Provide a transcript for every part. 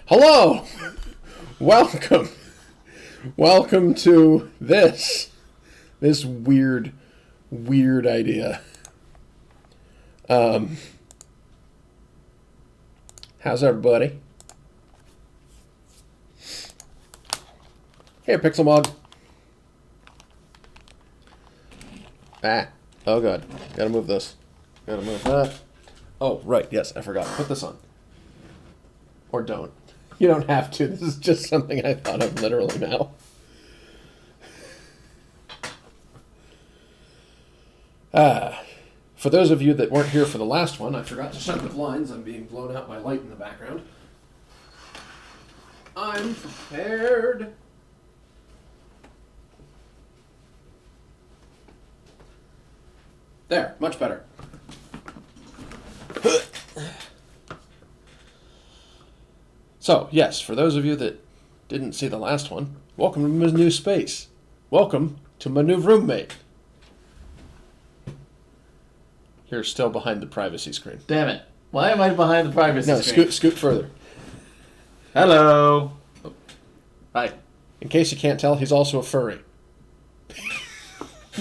Hello! Welcome! Welcome to this weird idea. How's everybody? Here, Pixel Mog. Oh god. Gotta move this. Gotta move that. Oh, right, yes, I forgot. Put this on. Or don't. You don't have to. This is just something I thought of literally now. For those of you that weren't here for the last one, I forgot to shut the blinds. I'm being blown out by light in the background. I'm prepared. There, much better. So, yes, for those of you that didn't see the last one, welcome to my new space. Welcome to my new roommate. You're still behind the privacy screen. Damn it. Why am I behind the privacy screen? No, scoot further. Hello. Oh. Hi. In case you can't tell, he's also a furry.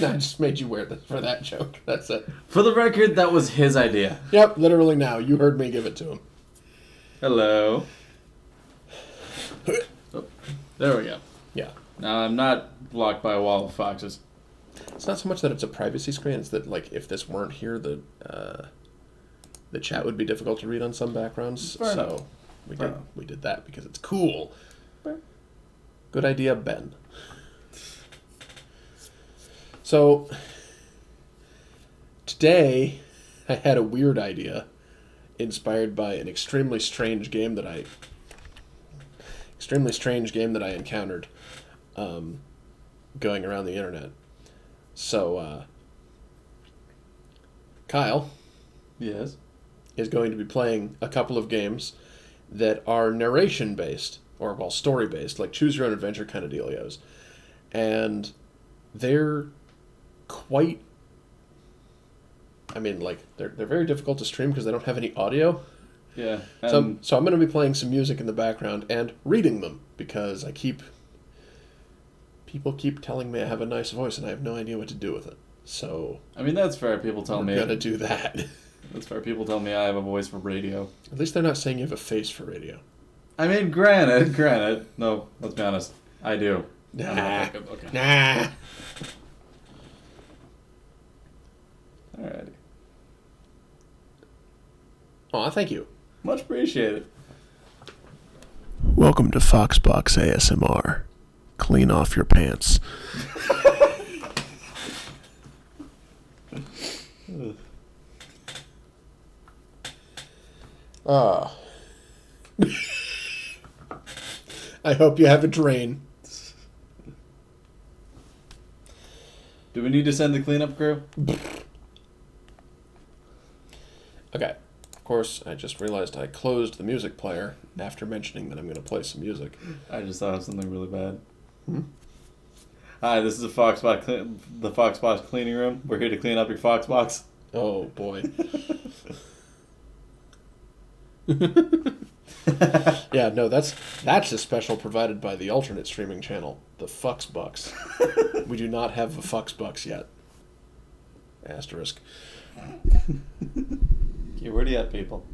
No, I just made you wear this for that joke. That's it. For the record, that was his idea. Yep, literally now. You heard me give it to him. Hello. Oh, there we go. Yeah. Now I'm not blocked by a wall of foxes. It's not so much that it's a privacy screen, it's that, like, if this weren't here, the chat would be difficult to read on some backgrounds. Fair enough. So we did that because it's cool. Good idea, Ben. So, today, I had a weird idea inspired by an extremely strange game that I encountered going around the internet. So, Kyle Yes. is going to be playing a couple of games that are narration-based, or, well, story-based, like choose-your-own-adventure kind of dealios. And they're quite... I mean, like, they're very difficult to stream because they don't have any audio. Yeah. So I'm going to be playing some music in the background and reading them because people keep telling me I have a nice voice and I have no idea what to do with it. So I mean, that's fair. People tell me. I'm going to do that. That's fair. People tell me I have a voice for radio. At least they're not saying you have a face for radio. I mean, granted. No, let's be honest. I do. Nah. Okay. Nah. Alrighty. Aw, thank you. Much appreciated. Welcome to Foxbox ASMR. Clean off your pants. I hope you have a drain. Do we need to send the cleanup crew? Okay. Of course, I just realized I closed the music player after mentioning that I'm going to play some music. I just thought of something really bad. Hi, this is the Foxbox cleaning room. We're here to clean up your Foxbox. Oh, boy. Yeah, no, that's a special provided by the alternate streaming channel, the Foxbox. We do not have a Foxbox yet. Asterisk. Okay, where do you at, people?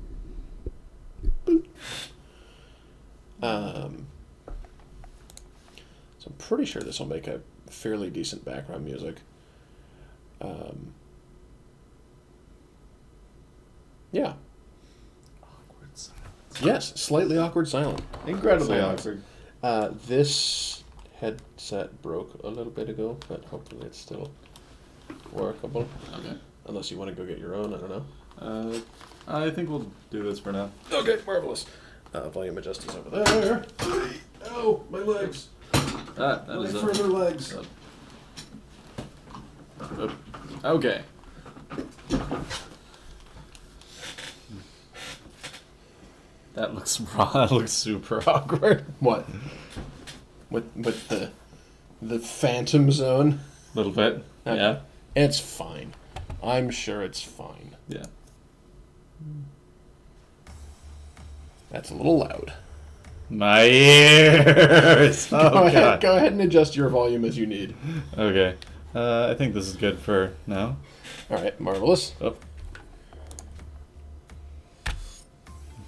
So I'm pretty sure this will make a fairly decent background music. Awkward Yeah. silence. Yes, slightly awkward silent. Incredibly Silence. awkward. This headset broke a little bit ago, but hopefully it's still workable. Okay. Unless you want to go get your own, I don't know. I think we'll do this for now. Okay, marvelous. Volume adjusters over there. Oh, my legs. That is My further legs. Okay. That looks raw. That looks super awkward. What? With the Phantom Zone? Little bit. Yeah. It's fine. I'm sure it's fine. Yeah. That's a little loud. My ears! Oh, God. Go ahead and adjust your volume as you need. Okay. I think this is good for now. All right, marvelous. Oh.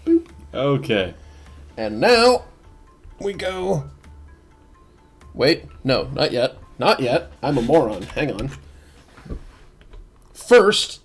Boop. Okay. And now we go. Wait, no, not yet. Not yet. I'm a moron. Hang on. First,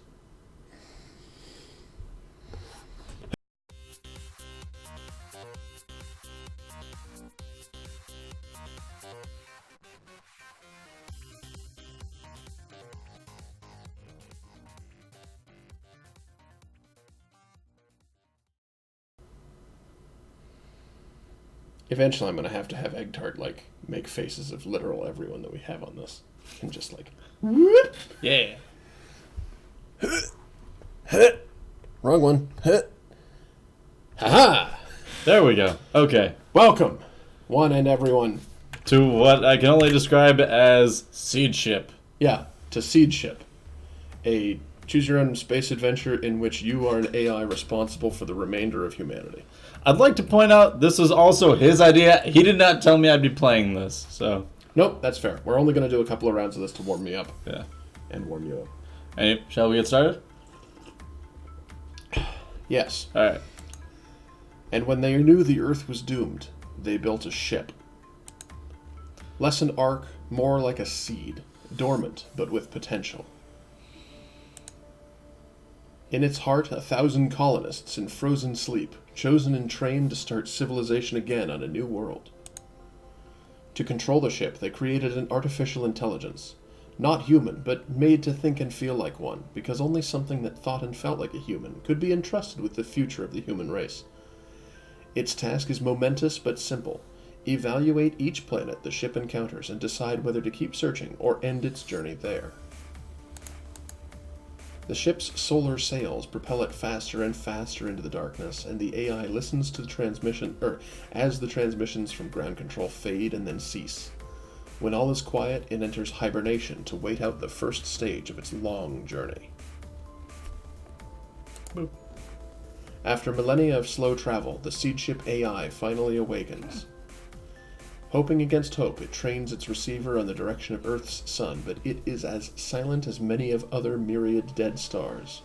eventually I'm going to have Egg Tart, like, make faces of literal everyone that we have on this. And just, like, whoop. Yeah. Wrong one. Ha-ha! There we go. Okay. Welcome, one and everyone. To what I can only describe as Seed Ship. Yeah, to Seed Ship, a choose-your-own space adventure in which you are an AI responsible for the remainder of humanity. I'd like to point out this was also his idea. He did not tell me I'd be playing this, so... Nope, that's fair. We're only going to do a couple of rounds of this to warm me up. Yeah. And warm you up. Hey, shall we get started? Yes. Alright. And when they knew the Earth was doomed, they built a ship. Less an ark, more like a seed, dormant but with potential. In its heart, 1,000 colonists in frozen sleep, chosen and trained to start civilization again on a new world. To control the ship, they created an artificial intelligence. Not human, but made to think and feel like one, because only something that thought and felt like a human could be entrusted with the future of the human race. Its task is momentous but simple. Evaluate each planet the ship encounters and decide whether to keep searching or end its journey there. The ship's solar sails propel it faster and faster into the darkness, and the AI listens to the transmission, as the transmissions from ground control fade and then cease. When all is quiet, it enters hibernation to wait out the first stage of its long journey. Boop. After millennia of slow travel, the Seed Ship AI finally awakens. Hoping against hope, it trains its receiver on the direction of Earth's sun, but it is as silent as many of other myriad dead stars.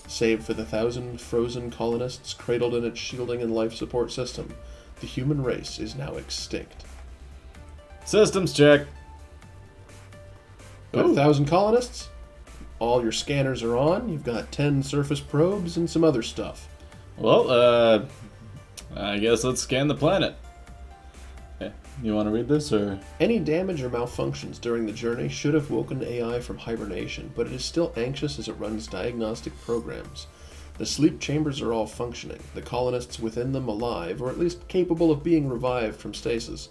Save for the 1,000 frozen colonists cradled in its shielding and life support system, the human race is now extinct. Systems check. Got 1,000 colonists? All your scanners are on, you've got 10 surface probes and some other stuff. Well, I guess let's scan the planet. You want to read this, or...? Any damage or malfunctions during the journey should have woken AI from hibernation, but it is still anxious as it runs diagnostic programs. The sleep chambers are all functioning, the colonists within them alive, or at least capable of being revived from stasis.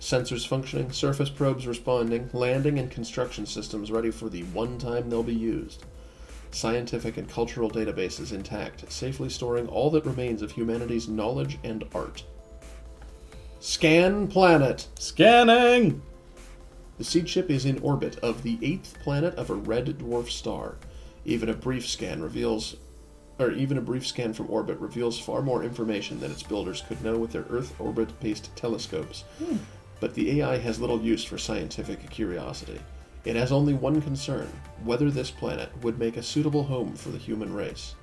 Sensors functioning, surface probes responding, landing and construction systems ready for the one time they'll be used. Scientific and cultural databases intact, safely storing all that remains of humanity's knowledge and art. Scan planet. Scanning! The Seed Ship is in orbit of the 8th planet of a red dwarf star. Even a brief scan from orbit reveals far more information than its builders could know with their Earth orbit-based telescopes. But the AI has little use for scientific curiosity. It has only one concern: whether this planet would make a suitable home for the human race.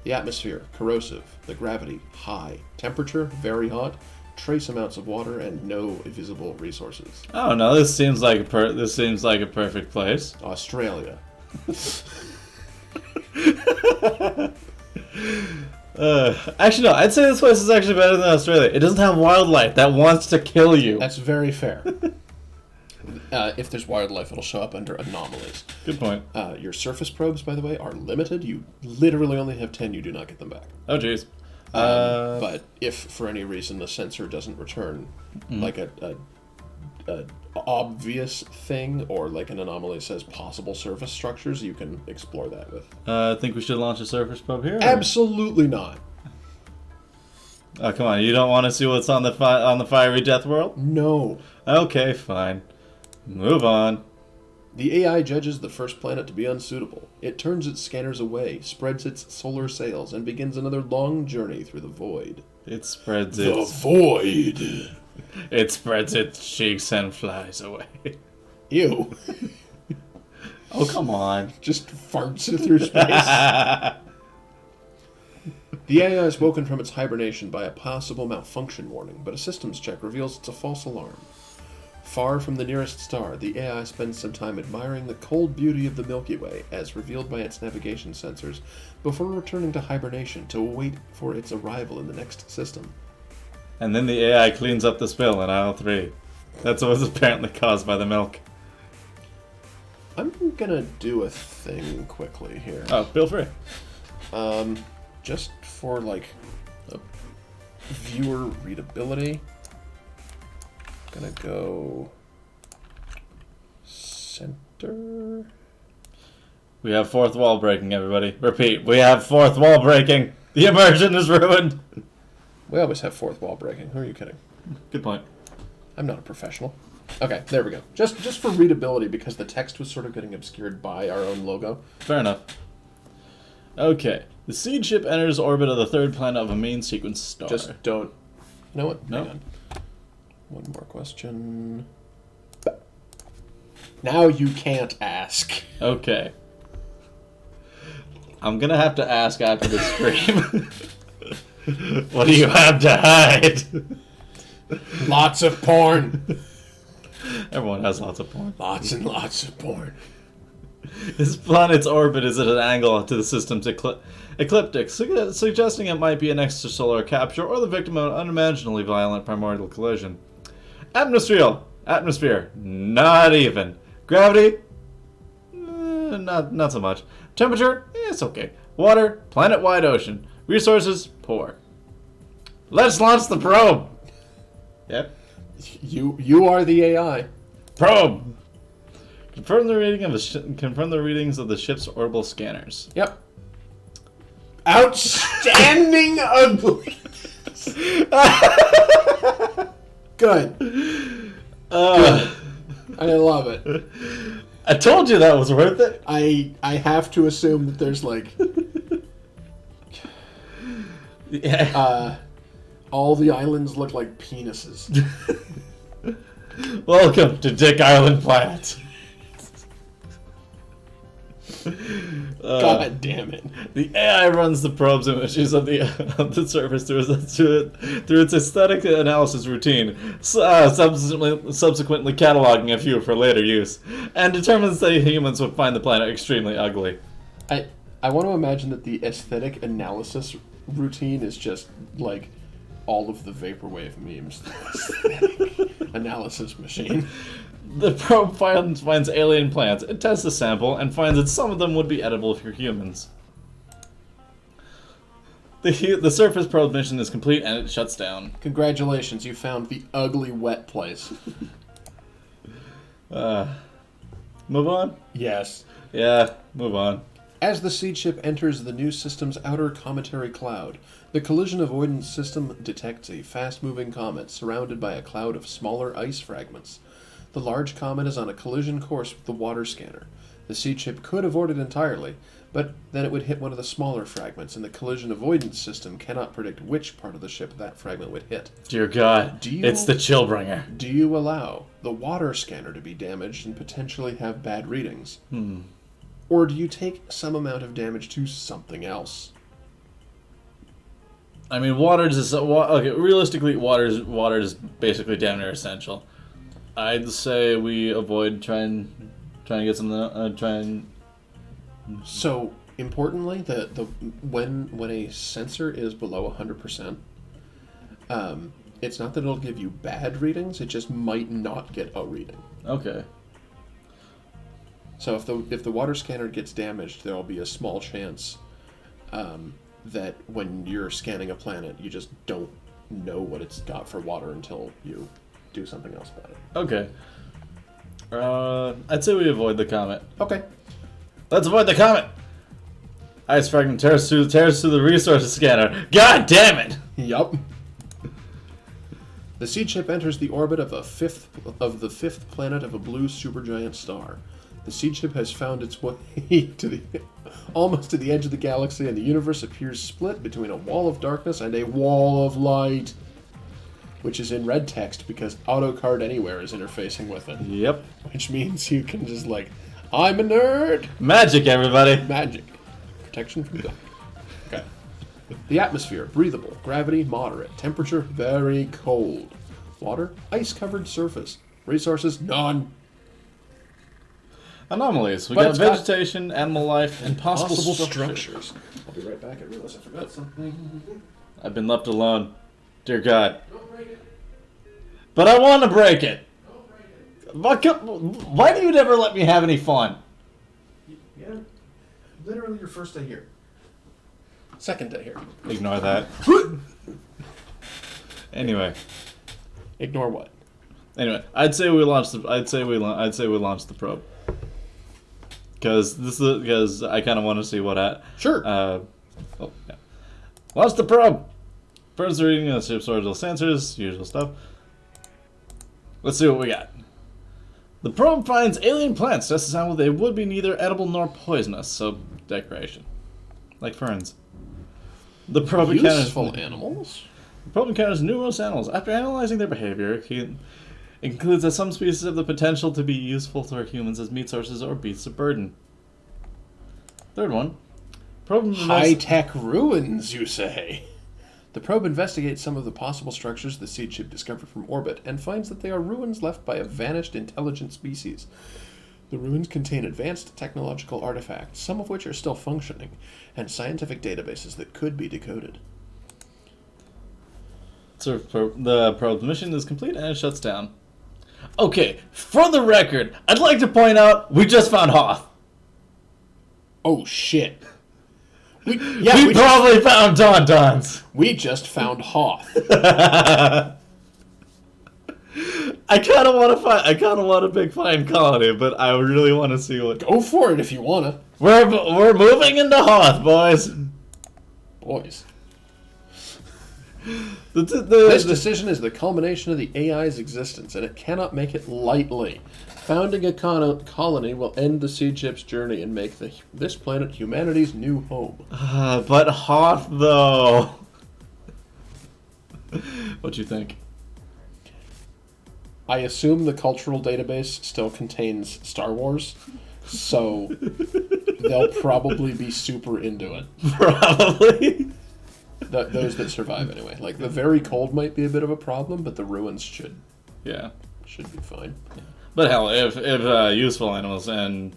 The atmosphere, corrosive. The gravity, high. Temperature, very hot. Trace amounts of water and no visible resources. Oh no, this seems like a perfect place. Australia. Actually, no. I'd say this place is actually better than Australia. It doesn't have wildlife that wants to kill you. That's very fair. If there's wildlife, it'll show up under anomalies. Good point. Your surface probes, by the way, are limited. You literally only have 10. You do not get them back. Oh, jeez. But if for any reason the sensor doesn't return like a obvious thing, or like an anomaly says possible surface structures, you can explore that with. Think we should launch a surface probe here? Or? Absolutely not. Oh, come on. You don't want to see what's on the fiery death world? No. Okay, fine. Move on. The AI judges the first planet to be unsuitable. It turns its scanners away, spreads its solar sails, and begins another long journey through the void. It spreads The its... void. It spreads its cheeks and flies away. Ew. Oh, come on. Just farts it through space. The AI is woken from its hibernation by a possible malfunction warning, but a systems check reveals it's a false alarm. Far from the nearest star, the AI spends some time admiring the cold beauty of the Milky Way, as revealed by its navigation sensors, before returning to hibernation to wait for its arrival in the next system. And then the AI cleans up the spill in aisle 3. That's what was apparently caused by the milk. I'm gonna do a thing quickly here. Oh, feel free. Just for, like, viewer readability. Gonna go center. We have fourth wall breaking, everybody. Repeat, we have fourth wall breaking. The immersion is ruined. We always have fourth wall breaking. Who are you kidding? Good point. I'm not a professional. Okay, there we go. Just for readability, because the text was sort of getting obscured by our own logo. Fair enough. Okay. The seed ship enters orbit of the third planet of a main sequence star. Just don't... You know what? No. Hang on. One more question. Now you can't ask. Okay. I'm gonna have to ask after the stream. What do you have to hide? Lots of porn. Everyone has lots of porn. Lots and lots of porn. This planet's orbit is at an angle to the system's ecliptic, suggesting it might be an extrasolar capture or the victim of an unimaginably violent primordial collision. Atmosphere, not even. Gravity, not so much. Temperature, it's okay. Water, planet-wide ocean. Resources, poor. Let's launch the probe. Yep. You are the AI. Probe. Confirm the readings of the ship's orbital scanners. Yep. Outstanding ugly. Good. Good. I love it. I told you that was worth it. I have to assume that there's like Yeah. all the islands look like penises. Welcome to Dick Island Planet. God damn it. The AI runs the probe's images of the surface through its aesthetic analysis routine, subsequently cataloging a few for later use, and determines that humans would find the planet extremely ugly. I want to imagine that the aesthetic analysis routine is just like all of the vaporwave memes. Aesthetic analysis machine. The probe finds alien plants, it tests the sample, and finds that some of them would be edible for humans. The surface probe mission is complete and it shuts down. Congratulations, you found the ugly wet place. Move on? Yes. Yeah, move on. As the seed ship enters the new system's outer cometary cloud, the collision avoidance system detects a fast-moving comet surrounded by a cloud of smaller ice fragments. The large comet is on a collision course with the water scanner. The seed ship could avoid it entirely, but then it would hit one of the smaller fragments, and the collision avoidance system cannot predict which part of the ship that fragment would hit. Dear God, it's the Chillbringer. Do you allow the water scanner to be damaged and potentially have bad readings? Or do you take some amount of damage to something else? I mean, water is okay. Realistically, water is basically damn near essential. I'd say we avoid trying to get something. So importantly, the when a sensor is below 100%, it's not that it'll give you bad readings; it just might not get a reading. Okay. So if the water scanner gets damaged, there'll be a small chance that when you're scanning a planet, you just don't know what it's got for water until you do something else about it. Okay. I'd say we avoid the comet. Okay. Let's avoid the comet! Ice fragment tears through the resources scanner. God damn it! Yup. The seed ship enters the orbit of the fifth planet of a blue supergiant star. The seed ship has found its way almost to the edge of the galaxy, and the universe appears split between a wall of darkness and a wall of light, which is in red text because AutoCAD Anywhere is interfacing with it. Yep. Which means you can just I'm a nerd. Magic, everybody. Magic. Protection from dark. Okay. The atmosphere, breathable. Gravity, moderate. Temperature, very cold. Water, ice-covered surface. Resources, none. Anomalies. We But got it's got vegetation, animal life, and possible structures. I'll be right back. I realized I forgot something. I've been left alone. Dear God. But I want to break it. Why do you never let me have any fun? Yeah. Literally your first day here. Second day here. Ignore that. Anyway. Ignore what? Anyway, I'd say we launched the probe. Because I kind of want to see what Sure. yeah. Launch the probe. First reading of the ship's orbital sensors, usual stuff. Let's see what we got. The probe finds alien plants just as how they would be neither edible nor poisonous, so decoration. Like ferns. The probe Useful animals? The probe encounters numerous animals. After analyzing their behavior, it includes that some species have the potential to be useful to our humans as meat sources or beasts of burden. Third one. High-tech ruins, you say? The probe investigates some of the possible structures the seed ship discovered from orbit and finds that they are ruins left by a vanished intelligent species. The ruins contain advanced technological artifacts, some of which are still functioning, and scientific databases that could be decoded. So the probe's mission is complete and it shuts down. Okay, for the record, I'd like to point out we just found Hoth. Oh shit. We probably found Tauntauns. We just found Hoth. I kind of want a big flying colony, but I really want to see what. Go for it if you wanna. We're moving into Hoth, boys. Boys. This This decision is the culmination of the AI's existence, and it cannot make it lightly. Founding a colony will end the seed ship's journey and make this planet humanity's new home. But Hoth, though. What you think? I assume the cultural database still contains Star Wars, so they'll probably be super into it. Probably. Those that survive, anyway. Like, the very cold might be a bit of a problem, but the ruins should be fine. Yeah. But hell, if useful animals and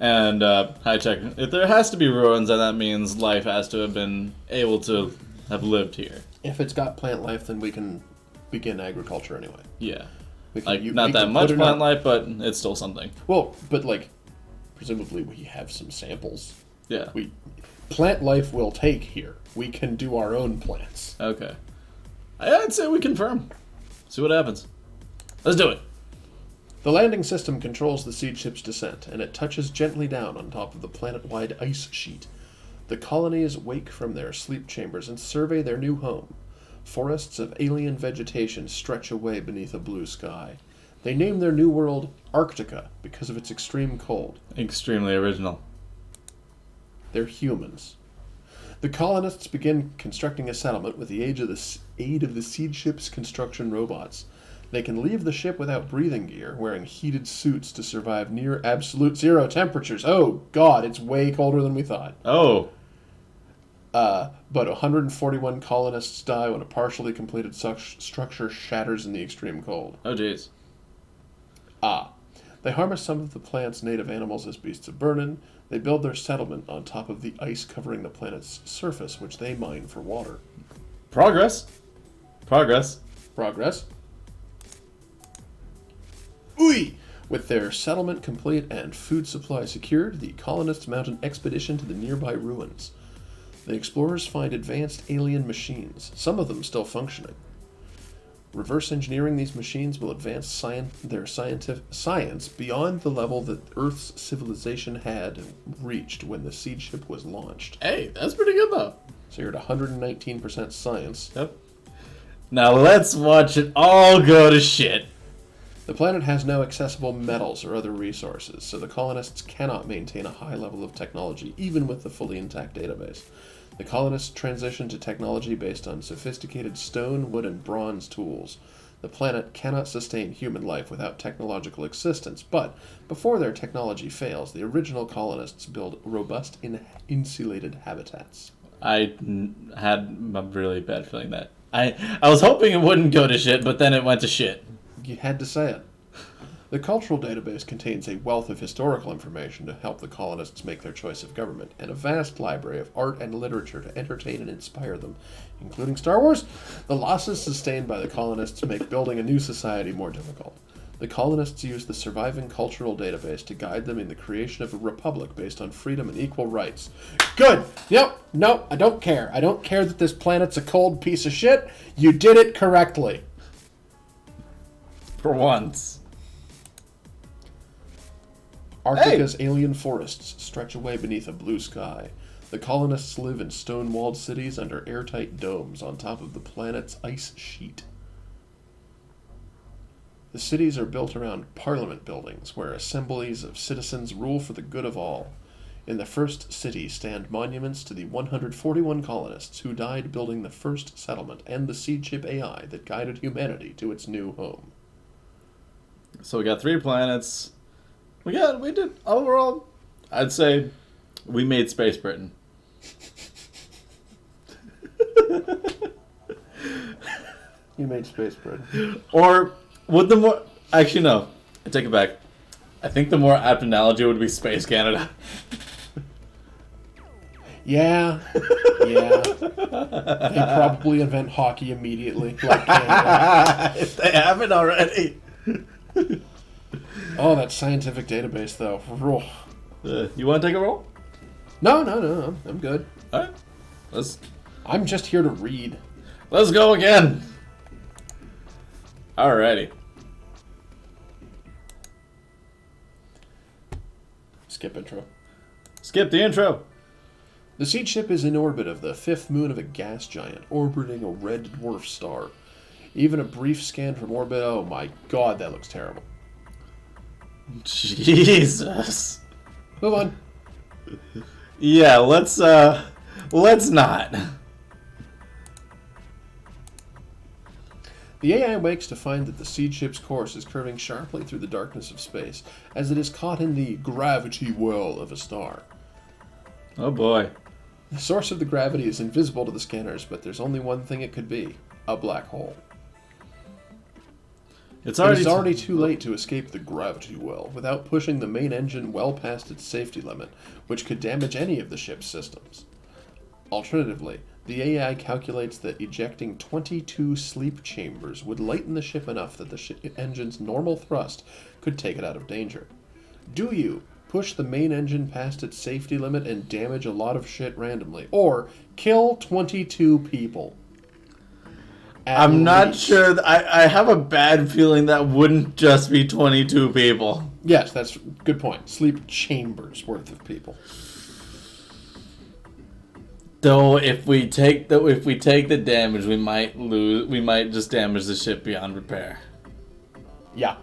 high tech, if there has to be ruins, then that means life has to have been able to have lived here. If it's got plant life, then we can begin agriculture anyway. Yeah. Not that much plant life, but it's still something. Well, but presumably we have some samples. Yeah. Plant life will take here. We can do our own plants. Okay. I'd say we confirm. See what happens. Let's do it. The landing system controls the seed ship's descent, and it touches gently down on top of the planet-wide ice sheet. The colonies wake from their sleep chambers and survey their new home. Forests of alien vegetation stretch away beneath a blue sky. They name their new world Arctica because of its extreme cold. Extremely original. They're humans. The colonists begin constructing a settlement with the aid of the seed ship's construction robots. They can leave the ship without breathing gear, wearing heated suits to survive near absolute zero temperatures. Oh, God, it's way colder than we thought. Oh. But 141 colonists die when a partially completed structure shatters in the extreme cold. Oh, jeez. They harvest some of the plant's native animals as beasts of burden. They build their settlement on top of the ice covering the planet's surface, which they mine for water. Progress. Ooh! With their settlement complete and food supply secured, the colonists mount an expedition to the nearby ruins. The explorers find advanced alien machines, some of them still functioning. Reverse engineering these machines will advance their science beyond the level that Earth's civilization had reached when the seed ship was launched. Hey, that's pretty good, though. So you're at 119% science. Yep. Now let's watch it all go to shit. The planet has no accessible metals or other resources, so the colonists cannot maintain a high level of technology, even with the fully intact database. The colonists transition to technology based on sophisticated stone, wood, and bronze tools. The planet cannot sustain human life without technological assistance, but before their technology fails, the original colonists build robust, insulated habitats. I had a really bad feeling that. I was hoping it wouldn't go to shit, but then it went to shit. You had to say it. The cultural database contains a wealth of historical information to help the colonists make their choice of government, and a vast library of art and literature to entertain and inspire them, including Star Wars. The losses sustained by the colonists make building a new society more difficult. The colonists use the surviving cultural database to guide them in the creation of a republic based on freedom and equal rights. Good! No, I don't care. I don't care that this planet's a cold piece of shit. You did it correctly. For once. Arctica's alien forests stretch away beneath a blue sky. The colonists live in stone-walled cities under airtight domes on top of the planet's ice sheet. The cities are built around parliament buildings, where assemblies of citizens rule for the good of all. In the first city stand monuments to the 141 colonists who died building the first settlement and the seed chip AI that guided humanity to its new home. So we got 3 planets. We did overall, I'd say we made Space Britain. You made Space Britain. Or would the more... Actually, no. I take it back. I think the more apt analogy would be Space Canada. Yeah. They probably invent hockey immediately. Like Canada. If they haven't already. Oh, that scientific database, though. You want to take a roll? No. I'm good. All right. I'm just here to read. Let's go again. Alrighty. Skip intro. Skip the intro. The seed ship is in orbit of the 5th moon of a gas giant, orbiting a red dwarf star. Even a brief scan from orbit, oh my god, that looks terrible. Jesus. Move on. Yeah, let's not. The AI wakes to find that the seed ship's course is curving sharply through the darkness of space, as it is caught in the gravity well of a star. Oh boy. The source of the gravity is invisible to the scanners, but there's only one thing it could be: a black hole. It is already too late to escape the gravity well without pushing the main engine well past its safety limit, which could damage any of the ship's systems. Alternatively, the AI calculates that ejecting 22 sleep chambers would lighten the ship enough that the engine's normal thrust could take it out of danger. Do you push the main engine past its safety limit and damage a lot of shit randomly, or kill 22 people? I'm not sure. I have a bad feeling that wouldn't just be 22 people. Yes, that's a good point. Sleep chambers worth of people. Though, if we take the damage, we might lose. We might just damage the ship beyond repair. Yeah.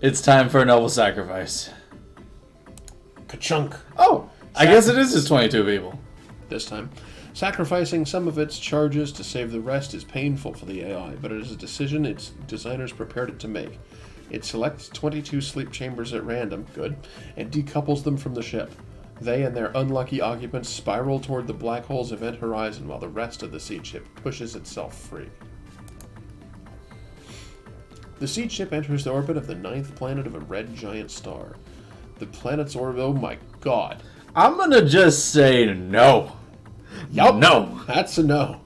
It's time for a noble sacrifice. Ka-chunk. Oh, I guess it is just 22 people. This time. Sacrificing some of its charges to save the rest is painful for the AI, but it is a decision its designers prepared it to make. It selects 22 sleep chambers at random, good, and decouples them from the ship. They and their unlucky occupants spiral toward the black hole's event horizon while the rest of the seed ship pushes itself free. The seed ship enters the orbit of the 9th planet of a red giant star. The planet's orbit, oh my god. I'm gonna just say no. Yup. No. That's a no.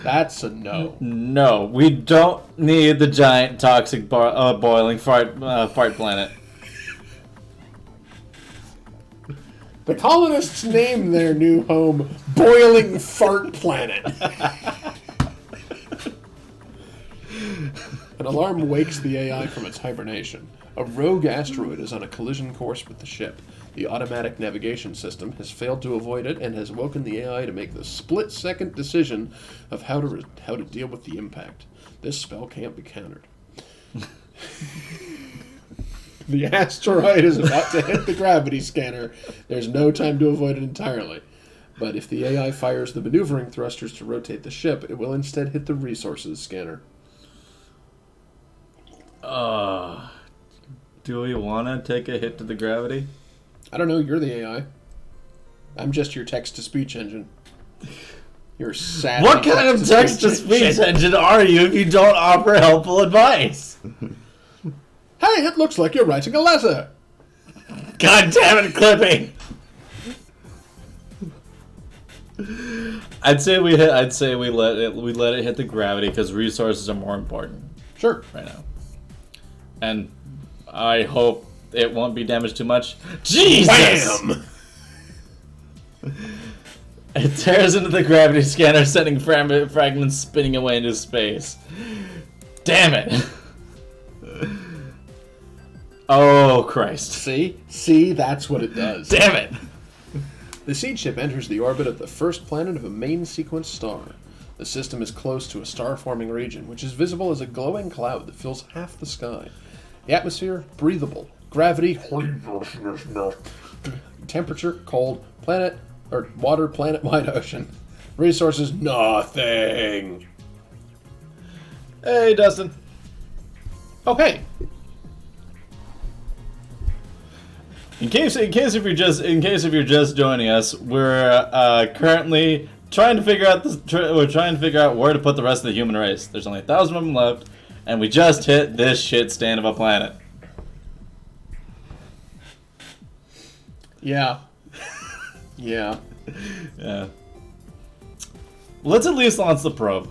That's a no. No, we don't need the giant toxic boiling fart planet. The colonists name their new home Boiling Fart Planet. An alarm wakes the AI from its hibernation. A rogue asteroid is on a collision course with the ship. The automatic navigation system has failed to avoid it and has woken the AI to make the split-second decision of how to deal with the impact. This spell can't be countered. The asteroid is about to hit the gravity scanner. There's no time to avoid it entirely. But if the AI fires the maneuvering thrusters to rotate the ship, it will instead hit the resources scanner. Do we want to take a hit to the gravity? I don't know, you're the AI. I'm just your text-to-speech engine. You're sad. What kind of text-to-speech engine are you if you don't offer helpful advice? Hey, it looks like you're writing a letter. God damn it, Clippy! I'd say we let it hit the gravity because resources are more important. Sure. Right now. And I hope it won't be damaged too much. Jesus! Bam! It tears into the gravity scanner, sending fragments spinning away into space. Damn it! Oh, Christ. See, that's what it does. Damn it! The seed ship enters the orbit of the first planet of a main sequence star. The system is close to a star-forming region, which is visible as a glowing cloud that fills half the sky. The atmosphere, breathable. Gravity, temperature, cold. Water, planet-wide ocean. Resources, nothing. Hey, Dustin. Oh, hey. In case if you're just joining us, we're currently trying to figure out where to put the rest of the human race. There's only 1,000 of them left, and we just hit this shit stand of a planet. Yeah. Yeah. Yeah. Let's at least launch the probe.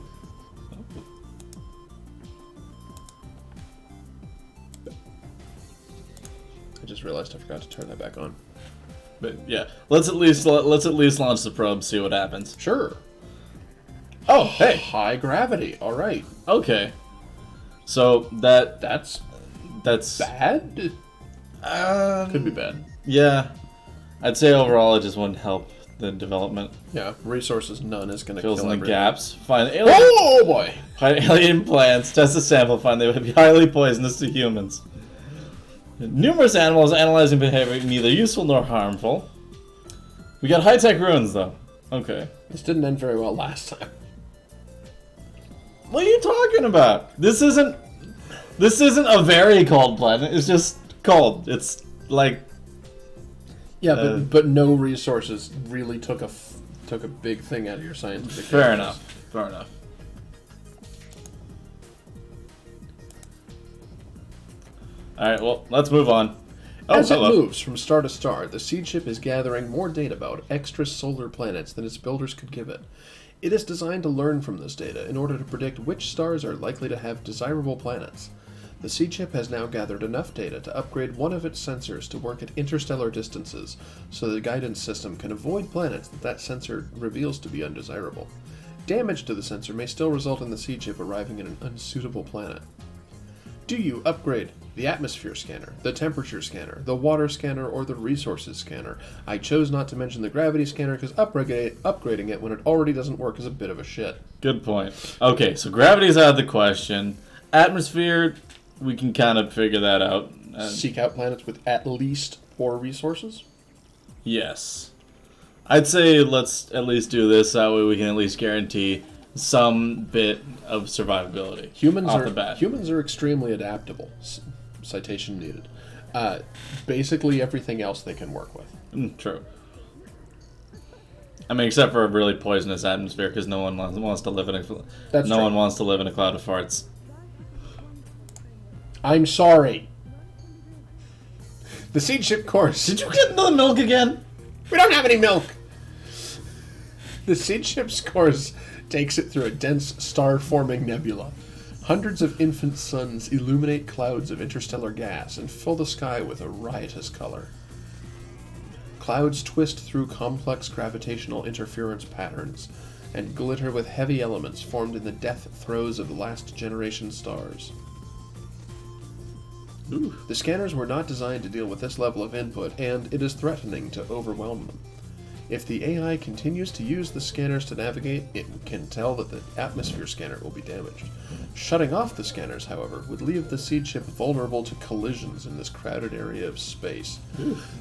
I just realized I forgot to turn that back on. But yeah, let's at least launch the probe, see what happens. Sure. Oh, hey, High gravity. All right. okay. So that's Bad? Could be bad. Yeah, I'd say overall it just wouldn't help the development. Yeah. Resources none is going to Fills kill in the everything. gaps. Find alien, Oh boy. find alien plants. Test the sample. Find they would be highly poisonous to humans. Numerous animals analyzing behavior neither useful nor harmful. We got high-tech ruins though. Okay. This didn't end very well last time. What are you talking about? This isn't a very cold planet. It's just cold. It's like Yeah, but no resources really took a big thing out of your scientific. fair interests. enough. Fair enough. All right. Well, let's move on. Oh, As hello. it moves from star to star, the seed ship is gathering more data about extrasolar planets than its builders could give it. It is designed to learn from this data in order to predict which stars are likely to have desirable planets. The seed ship has now gathered enough data to upgrade one of its sensors to work at interstellar distances, so the guidance system can avoid planets that sensor reveals to be undesirable. Damage to the sensor may still result in the seed ship arriving at an unsuitable planet. Do you upgrade the atmosphere scanner, the temperature scanner, the water scanner, or the resources scanner? I chose not to mention the gravity scanner because upgrading it when it already doesn't work is a bit of a shit. Good point. Okay, so gravity's out of the question. Atmosphere, we can kind of figure that out. Seek out planets with at least 4 resources? Yes. I'd say let's at least do this. That way we can at least guarantee some bit of survivability. Humans are extremely adaptable. Citation needed. Basically everything else they can work with. True. I mean, except for a really poisonous atmosphere, because no one wants to live in a one wants to live in a cloud of farts. I'm sorry. The seed ship course. Did you get into the milk again? We don't have any milk. The seed ship's course takes it through a dense star-forming nebula. Hundreds of infant suns illuminate clouds of interstellar gas and fill the sky with a riotous color. Clouds twist through complex gravitational interference patterns and glitter with heavy elements formed in the death throes of the last generation stars. Ooh. The scanners were not designed to deal with this level of input, and it is threatening to overwhelm them. If the AI continues to use the scanners to navigate, it can tell that the atmosphere scanner will be damaged. Shutting off the scanners, however, would leave the seed ship vulnerable to collisions in this crowded area of space.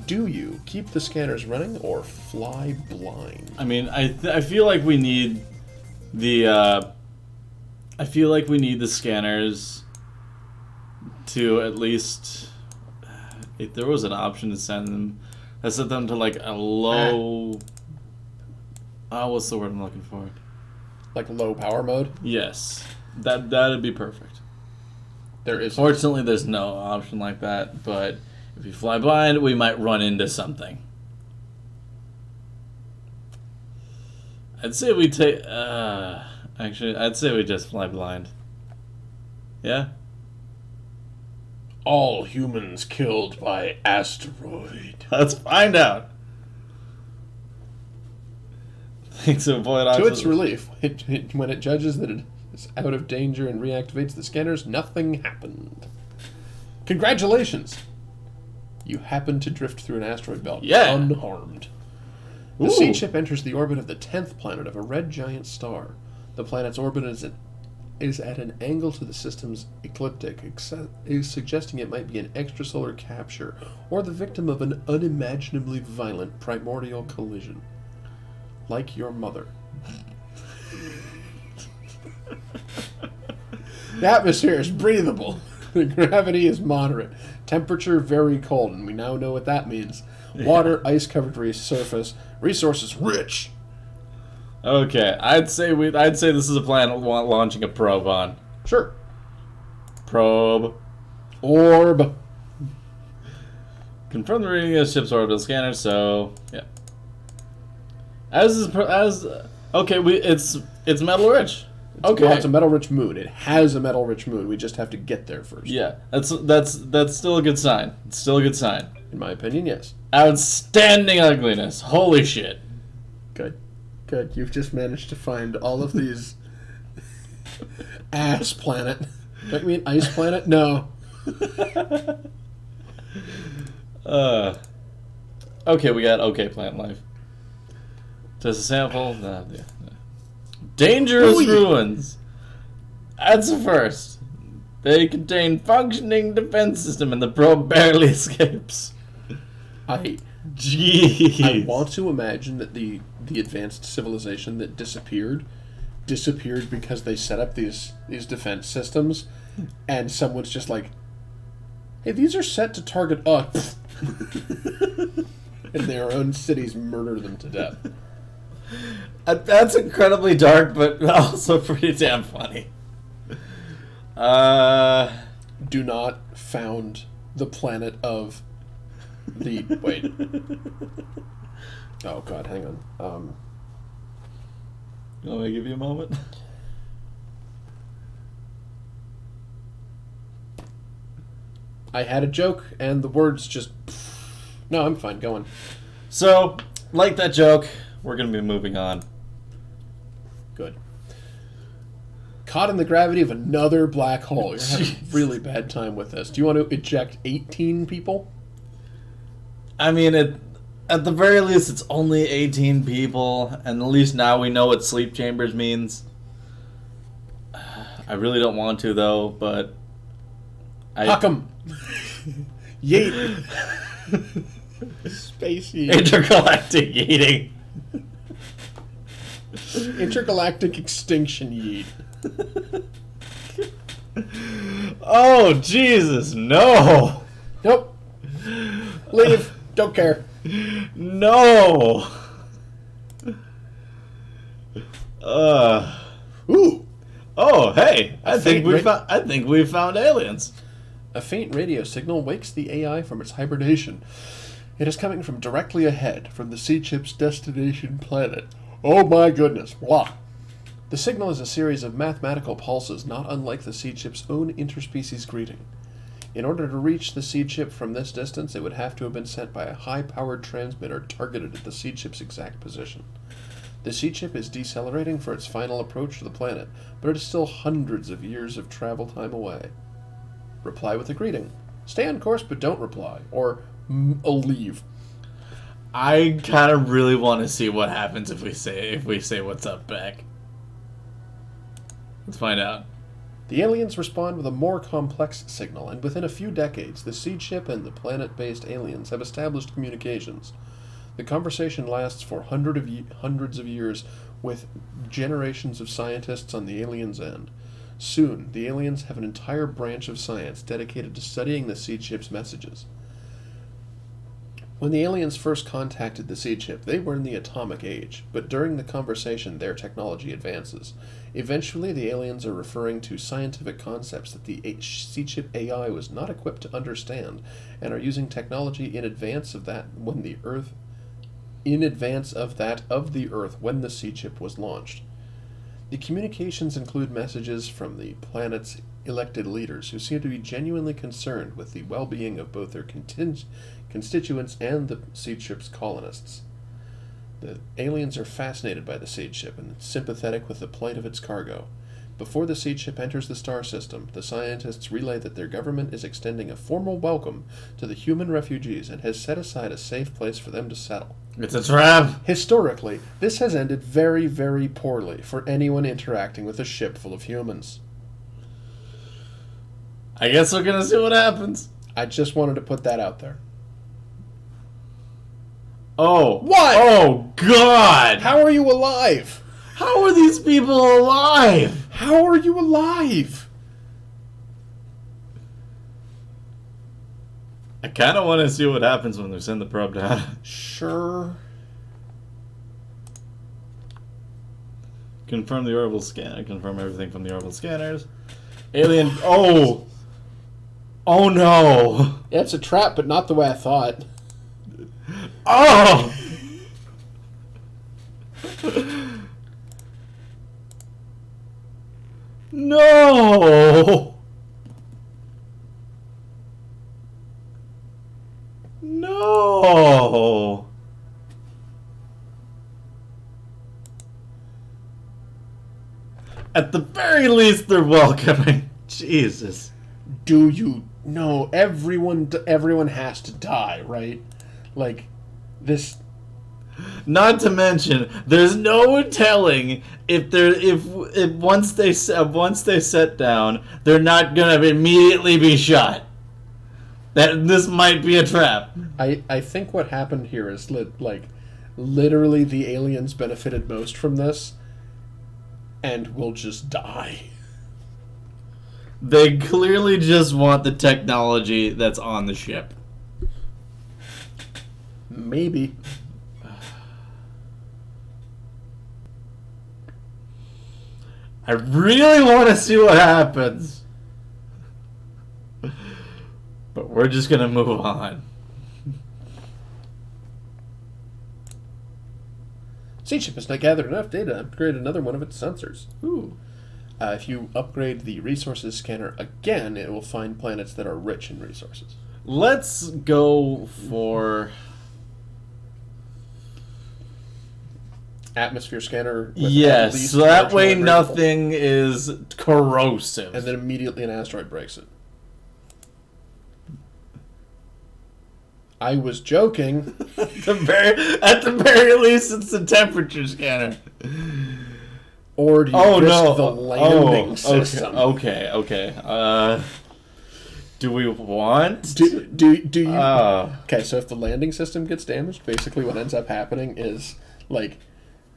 Do you keep the scanners running or fly blind? I mean, I feel like we need the scanners to at least, if there was an option to send them, I set them to like a low. What's the word I'm looking for? Like low power mode? Yes, that'd be perfect. There is. Fortunately, there's no option like that. But if you fly blind, we might run into something. I'd say we take. Actually, I'd say we just fly blind. Yeah. All humans killed by asteroid. Let's find out. Thanks to avoid To its relief, when it judges that it is out of danger and reactivates the scanners, nothing happened. Congratulations! You happened to drift through an asteroid belt unharmed. The seed ship enters the orbit of the 10th planet of a red giant star. The planet's orbit is at an angle to the system's ecliptic, suggesting it might be an extrasolar capture or the victim of an unimaginably violent primordial collision. Like your mother. The atmosphere is breathable. The gravity is moderate. Temperature very cold, and we now know what that means. Water, ice-covered surface, resources rich. Okay, I'd say this is a planet launching a probe on. Sure. Probe. Orb. Confirm the reading of the ship's orbital scanner. So yeah. It's metal rich. Okay. Well, it's a metal rich moon. It has a metal rich moon. We just have to get there first. Yeah, that's still a good sign. It's still a good sign. In my opinion, yes. Outstanding ugliness. Holy shit. Good. Good. You've just managed to find all of these ass planet. Don't you mean ice planet? No. Okay, we got okay plant life. Test a sample. Yeah. Dangerous ruins. That's a first. They contain functioning defense system, and the probe barely escapes. Jeez. I want to imagine that the advanced civilization that disappeared because they set up these defense systems, and someone's just like, hey, these are set to target us. And their own cities murder them to death. That's incredibly dark, but also pretty damn funny. Do not found the planet of the... Wait. Oh, God, hang on. You want me to give you a moment? I had a joke, and the words just... No, I'm fine, go on. So, like that joke, we're going to be moving on. Good. Caught in the gravity of another black hole. You're having a really bad time with this. Do you want to eject 18 people? I mean, at the very least, it's only 18 people, and at least now we know what sleep chambers means. I really don't want to, though, but... Huck 'em! Yeet! Space yeet. Intergalactic yeeting. Intergalactic extinction yeet. Oh, Jesus, no! Nope. Leave. Don't care. No! Ooh! Oh, hey! I think we found aliens. A faint radio signal wakes the AI from its hibernation. It is coming from directly ahead, from the sea ship's destination planet. Oh my goodness. Blah. The signal is a series of mathematical pulses not unlike the seed ship's own interspecies greeting. In order to reach the seed ship from this distance, it would have to have been sent by a high-powered transmitter targeted at the seed ship's exact position. The seed ship is decelerating for its final approach to the planet, but it is still hundreds of years of travel time away. Reply with a greeting. Stay on course, but don't reply. Or leave. I kind of really want to see what happens if we say what's up back. Let's find out. The aliens respond with a more complex signal, and within a few decades, the seed ship and the planet-based aliens have established communications. The conversation lasts for hundreds of years, with generations of scientists on the aliens' end. Soon, the aliens have an entire branch of science dedicated to studying the seed ship's messages. When the aliens first contacted the seed ship, they were in the atomic age, but during the conversation, their technology advances. Eventually, the aliens are referring to scientific concepts that the seed ship AI was not equipped to understand, and are using technology in advance of that when the Earth, of the Earth when the seed ship was launched. The communications include messages from the planet's elected leaders, who seem to be genuinely concerned with the well-being of both their constituents and the seed ship's colonists. The aliens are fascinated by the seed ship and sympathetic with the plight of its cargo. Before the seed ship enters the star system, the scientists relay that their government is extending a formal welcome to the human refugees and has set aside a safe place for them to settle. It's a trap! Historically, this has ended very, very poorly for anyone interacting with a ship full of humans. I guess we're gonna see what happens. I just wanted to put that out there. Oh. What? Oh, God! How are you alive? How are these people alive? How are you alive? I kind of want to see what happens when they send the probe down. Sure. Confirm the orbital scanner. Confirm everything from the orbital scanners. Alien. Oh! Oh no! Yeah, it's a trap, but not the way I thought. Oh! No! No! At the very least, they're welcoming. Jesus. Do you know everyone has to die, right? Like this. Not to mention, there's no telling if once they set down, they're not gonna immediately be shot. That this might be a trap. I think what happened here is literally the aliens benefited most from this, and will just die. They clearly just want the technology that's on the ship. Maybe. I really want to see what happens. But we're just going to move on. Seed ship has not gathered enough data to upgrade another one of its sensors. Ooh. If you upgrade the resources scanner again, it will find planets that are rich in resources. Let's go for... Atmosphere scanner. With yes, so that way nothing is corrosive. And then immediately an asteroid breaks it. I was joking. At the very least, it's the temperature scanner. Or do you risk the landing system? Okay. Do we want? Do you? Okay, so if the landing system gets damaged, basically what ends up happening is like,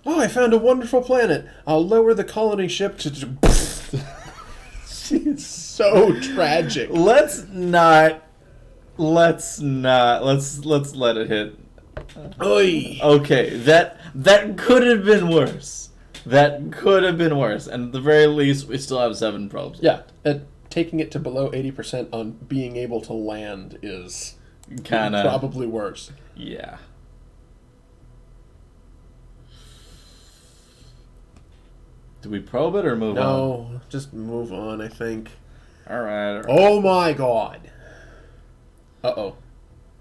oh, I found a wonderful planet. I'll lower the colony ship to. It's so tragic. Let's let it hit. Oy. Okay, that could have been worse. That could have been worse. And at the very least, we still have 7 probes. Yeah, taking it to below 80% on being able to land is kind of probably worse. Yeah. Do we probe it or move on? No, just move on, I think. All right. Oh my god. Uh-oh.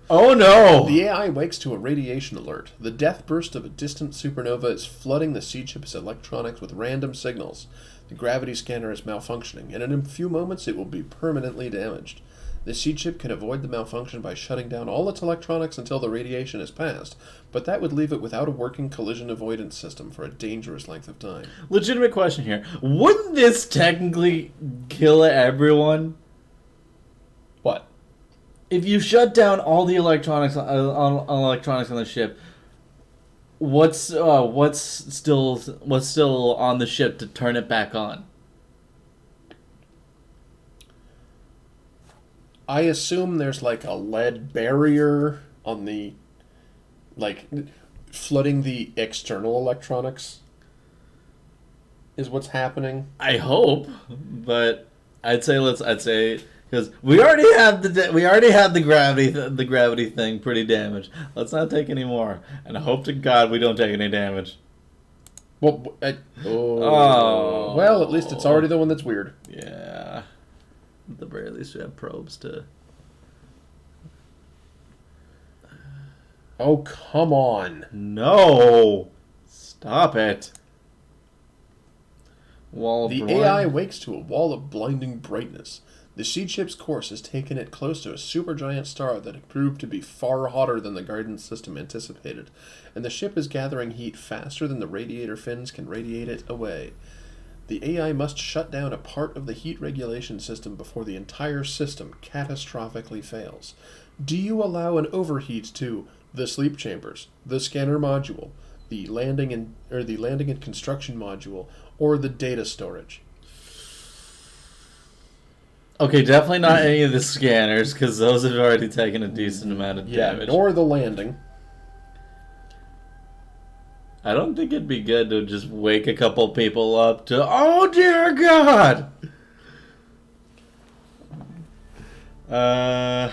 Oh no! The AI wakes to a radiation alert. The death burst of a distant supernova is flooding the seed ship's electronics with random signals. The gravity scanner is malfunctioning, and in a few moments it will be permanently damaged. The seed ship can avoid the malfunction by shutting down all its electronics until the radiation is passed, but that would leave it without a working collision avoidance system for a dangerous length of time. Legitimate question here. Wouldn't this technically kill everyone? What? If you shut down all the electronics on the ship, what's still on the ship to turn it back on? I assume there's like a lead barrier on the, like, flooding the external electronics is what's happening. I hope, but I'd say because we already have the gravity thing pretty damaged. Let's not take any more, and I hope to God we don't take any damage. Well, well, at least it's already the one that's weird. Yeah. At the very least, we have probes to... Oh, come on. No! Stop it. Wall of The AI wakes to a wall of blinding brightness. The seed ship's course has taken it close to a supergiant star that had proved to be far hotter than the guidance system anticipated, and the ship is gathering heat faster than the radiator fins can radiate it away. The AI must shut down a part of the heat regulation system before the entire system catastrophically fails. Do you allow an overheat to the sleep chambers, the scanner module, the landing and construction module, or the data storage? Okay, definitely not any of the scanners, because those have already taken a decent amount of damage. Or the landing. I don't think it'd be good to just wake a couple people up to, oh dear God! I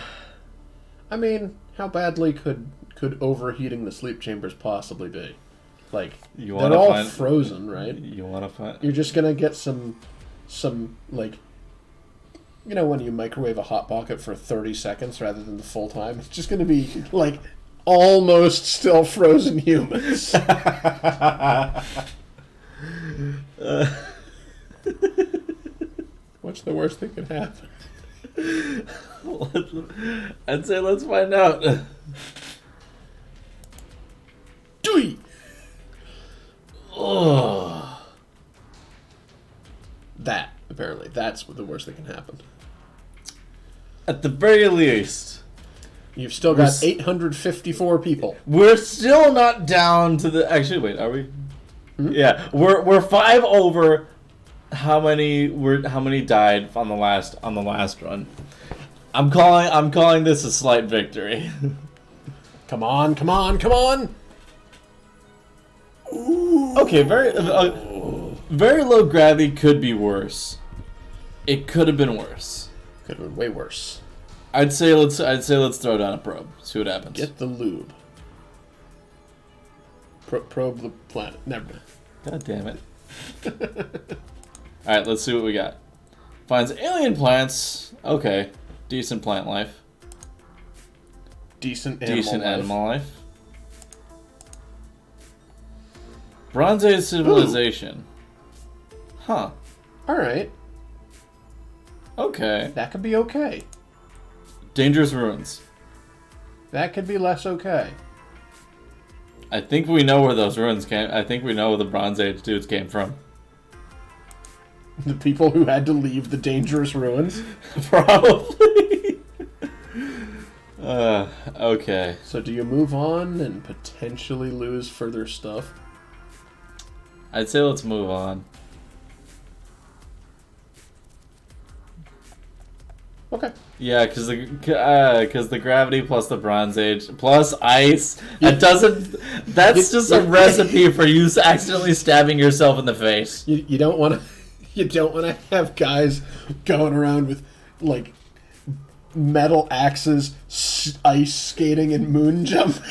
mean, how badly could overheating the sleep chambers possibly be? Like, they're all frozen, right? You want to find... You're just gonna get some, like, you know when you microwave a Hot Pocket for 30 seconds rather than the full time? It's just gonna be, like, almost still frozen humans. What's the worst that could happen? I'd say let's find out. Dewey! Oh. That, apparently. That's the worst that can happen. At the very least... You've still got 854 people. We're still not down to the... Actually, wait, are we? Mm-hmm. Yeah, we're 5 over how many died on the last run. I'm calling this a slight victory. Come on, come on, come on! Ooh. Okay, very low gravity could be worse. It could have been worse. Could have been way worse. I'd say let's throw down a probe. See what happens. Get the lube. Probe the planet. Never mind. God damn it. Alright, let's see what we got. Finds alien plants. Okay. Decent plant life. Decent animal life. Bronze Age civilization. Ooh. Huh. Alright. Okay. That could be okay. Dangerous ruins. That could be less okay. I think we know where those ruins came. I think we know where the Bronze Age dudes came from. The people who had to leave the dangerous ruins? Probably. Okay. So do you move on and potentially lose further stuff? I'd say let's move on. Okay. Yeah, because the gravity plus the Bronze Age plus ice, that's just a recipe for you accidentally stabbing yourself in the face. You don't want to have guys going around with like metal axes, ice skating, and moon jumping.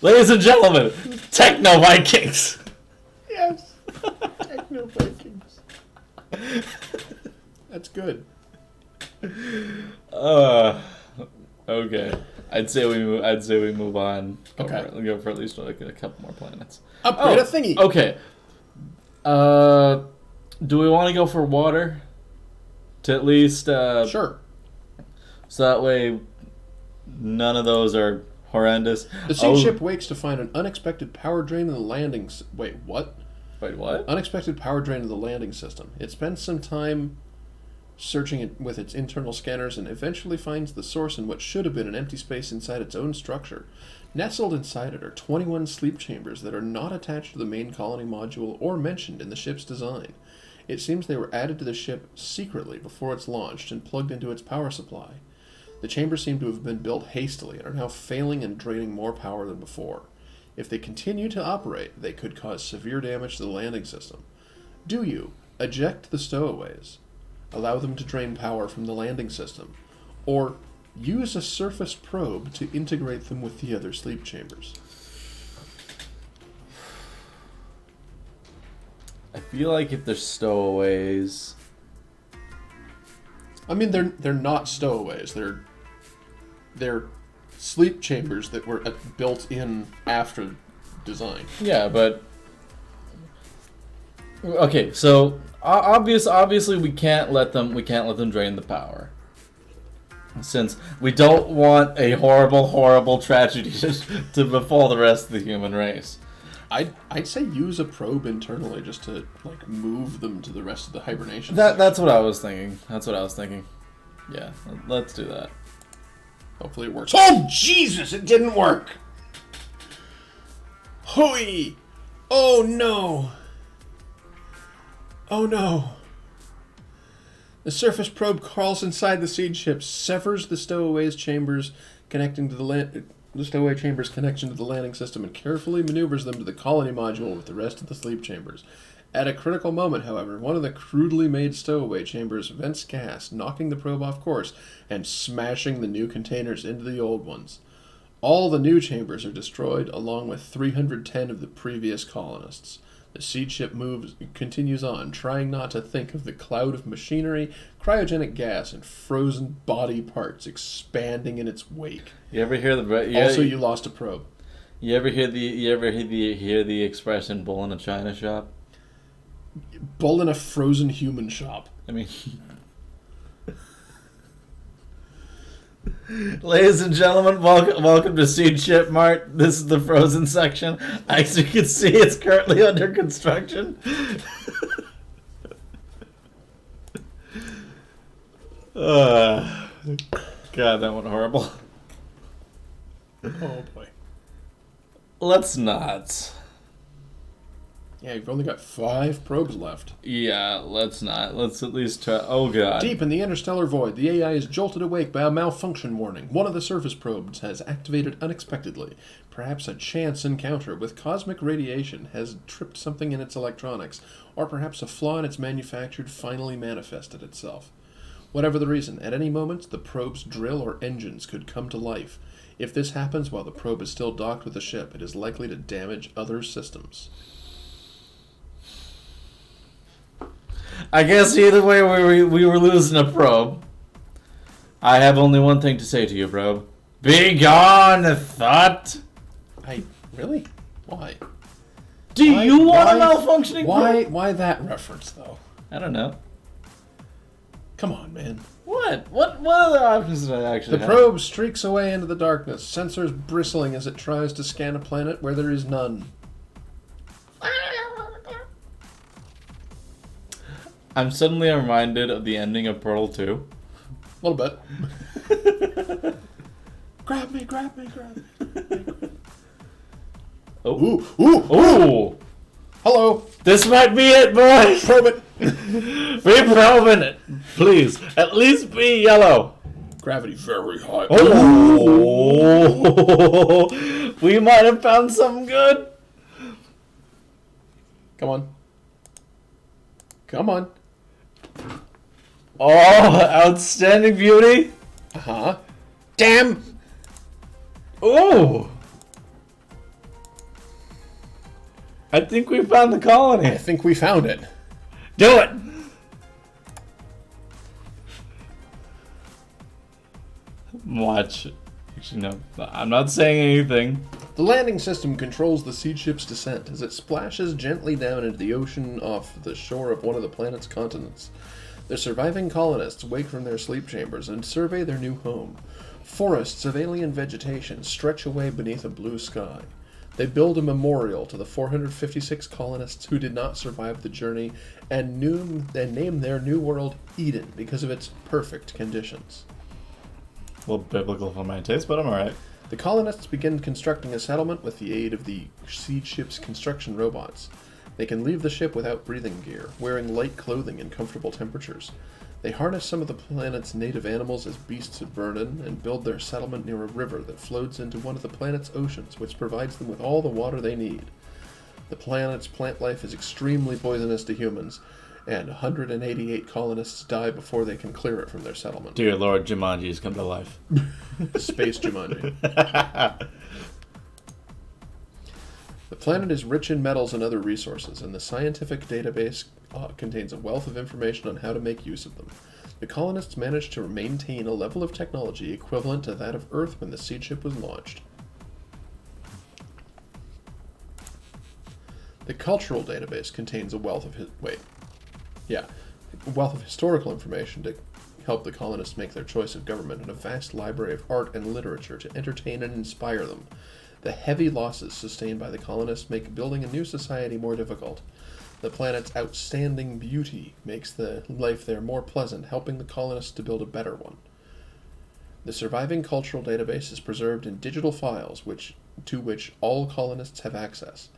Ladies and gentlemen, Techno Vikings. Yes, Techno Vikings. That's good. Okay. I'd say we move on. Okay. Go for at least like a couple more planets. Upgrade a thingy. Okay. Do we want to go for water? To at least Sure. so that way none of those are horrendous. The siege ship wakes to find an unexpected power drain in the landing... Wait, what? Wait, what? Unexpected power drain in the landing system. It spends some time searching it with its internal scanners and eventually finds the source in what should have been an empty space inside its own structure. Nestled inside it are 21 sleep chambers that are not attached to the main colony module or mentioned in the ship's design. It seems they were added to the ship secretly before it's launched and plugged into its power supply. The chambers seem to have been built hastily and are now failing and draining more power than before. If they continue to operate, they could cause severe damage to the landing system. Do you eject the stowaways, allow them to drain power from the landing system, or use a surface probe to integrate them with the other sleep chambers? I feel like if they're stowaways... I mean, they're not stowaways. They're sleep chambers that were built in after design. Yeah, but... Okay, so obviously we can't let them drain the power. Since we don't want a horrible tragedy to befall the rest of the human race. I'd say use a probe internally just to like move them to the rest of the hibernation. That's what I was thinking. Yeah, let's do that. Hopefully it works. Oh Jesus! It didn't work. Hooey! Oh no! Oh no! The surface probe crawls inside the siege ship, severs the stowaway chambers connecting to the stowaway chambers connection to the landing system, and carefully maneuvers them to the colony module with the rest of the sleep chambers. At a critical moment, however, one of the crudely made stowaway chambers vents gas, knocking the probe off course and smashing the new containers into the old ones. All the new chambers are destroyed, along with 310 of the previous colonists. The siege ship continues on, trying not to think of the cloud of machinery, cryogenic gas, and frozen body parts expanding in its wake. You ever hear you lost a probe. You ever hear the expression "bull in a china shop"? Bull in a frozen human shop. I mean, ladies and gentlemen, welcome to Siege Ship Mart. This is the frozen section. As you can see, it's currently under construction. God, that went horrible. Oh boy. Let's not. Yeah, you've only got 5 probes left. Yeah, let's not. Let's at least try. Oh god. Deep in the interstellar void, the AI is jolted awake by a malfunction warning. One of the surface probes has activated unexpectedly. Perhaps a chance encounter with cosmic radiation has tripped something in its electronics, or perhaps a flaw in its manufacture finally manifested itself. Whatever the reason, at any moment, the probe's drill or engines could come to life. If this happens while the probe is still docked with the ship, it is likely to damage other systems. I guess either way we were losing a probe. I have only one thing to say to you, probe. Be gone, thought. Really? Why? Do you want a malfunctioning probe? Why that reference, though? I don't know. Come on, man. What? What other options did I actually have? The probe streaks away into the darkness, sensors bristling as it tries to scan a planet where there is none. I'm suddenly reminded of the ending of Portal 2. A little bit. Grab me. Oh. Ooh. Hello. This might be it, boys. Probe it. Be probing it. Please, at least be yellow. Gravity very high. Oh. We might have found something good. Come on. Oh, outstanding beauty. Uh-huh. Damn. Oh. I think we found the colony. I think we found it. Do it. Watch. Actually, no. I'm not saying anything. The landing system controls the siege ship's descent as it splashes gently down into the ocean off the shore of one of the planet's continents. The surviving colonists wake from their sleep chambers and survey their new home. Forests of alien vegetation stretch away beneath a blue sky. They build a memorial to the 456 colonists who did not survive the journey and name their new world Eden because of its perfect conditions. A little biblical for my taste, but I'm alright. The colonists begin constructing a settlement with the aid of the siege ship's construction robots. They can leave the ship without breathing gear, wearing light clothing in comfortable temperatures. They harness some of the planet's native animals as beasts of burden and build their settlement near a river that flows into one of the planet's oceans, which provides them with all the water they need. The planet's plant life is extremely poisonous to humans, and 188 colonists die before they can clear it from their settlement. Dear Lord, Jumanji's come to life. Space Jumanji. The planet is rich in metals and other resources, and the scientific database contains a wealth of information on how to make use of them. The colonists managed to maintain a level of technology equivalent to that of Earth when the seed ship was launched. The cultural database contains a wealth of historical information to help the colonists make their choice of government and a vast library of art and literature to entertain and inspire them. The heavy losses sustained by the colonists make building a new society more difficult. The planet's outstanding beauty makes the life there more pleasant, helping the colonists to build a better one. The surviving cultural database is preserved in digital files to which all colonists have access.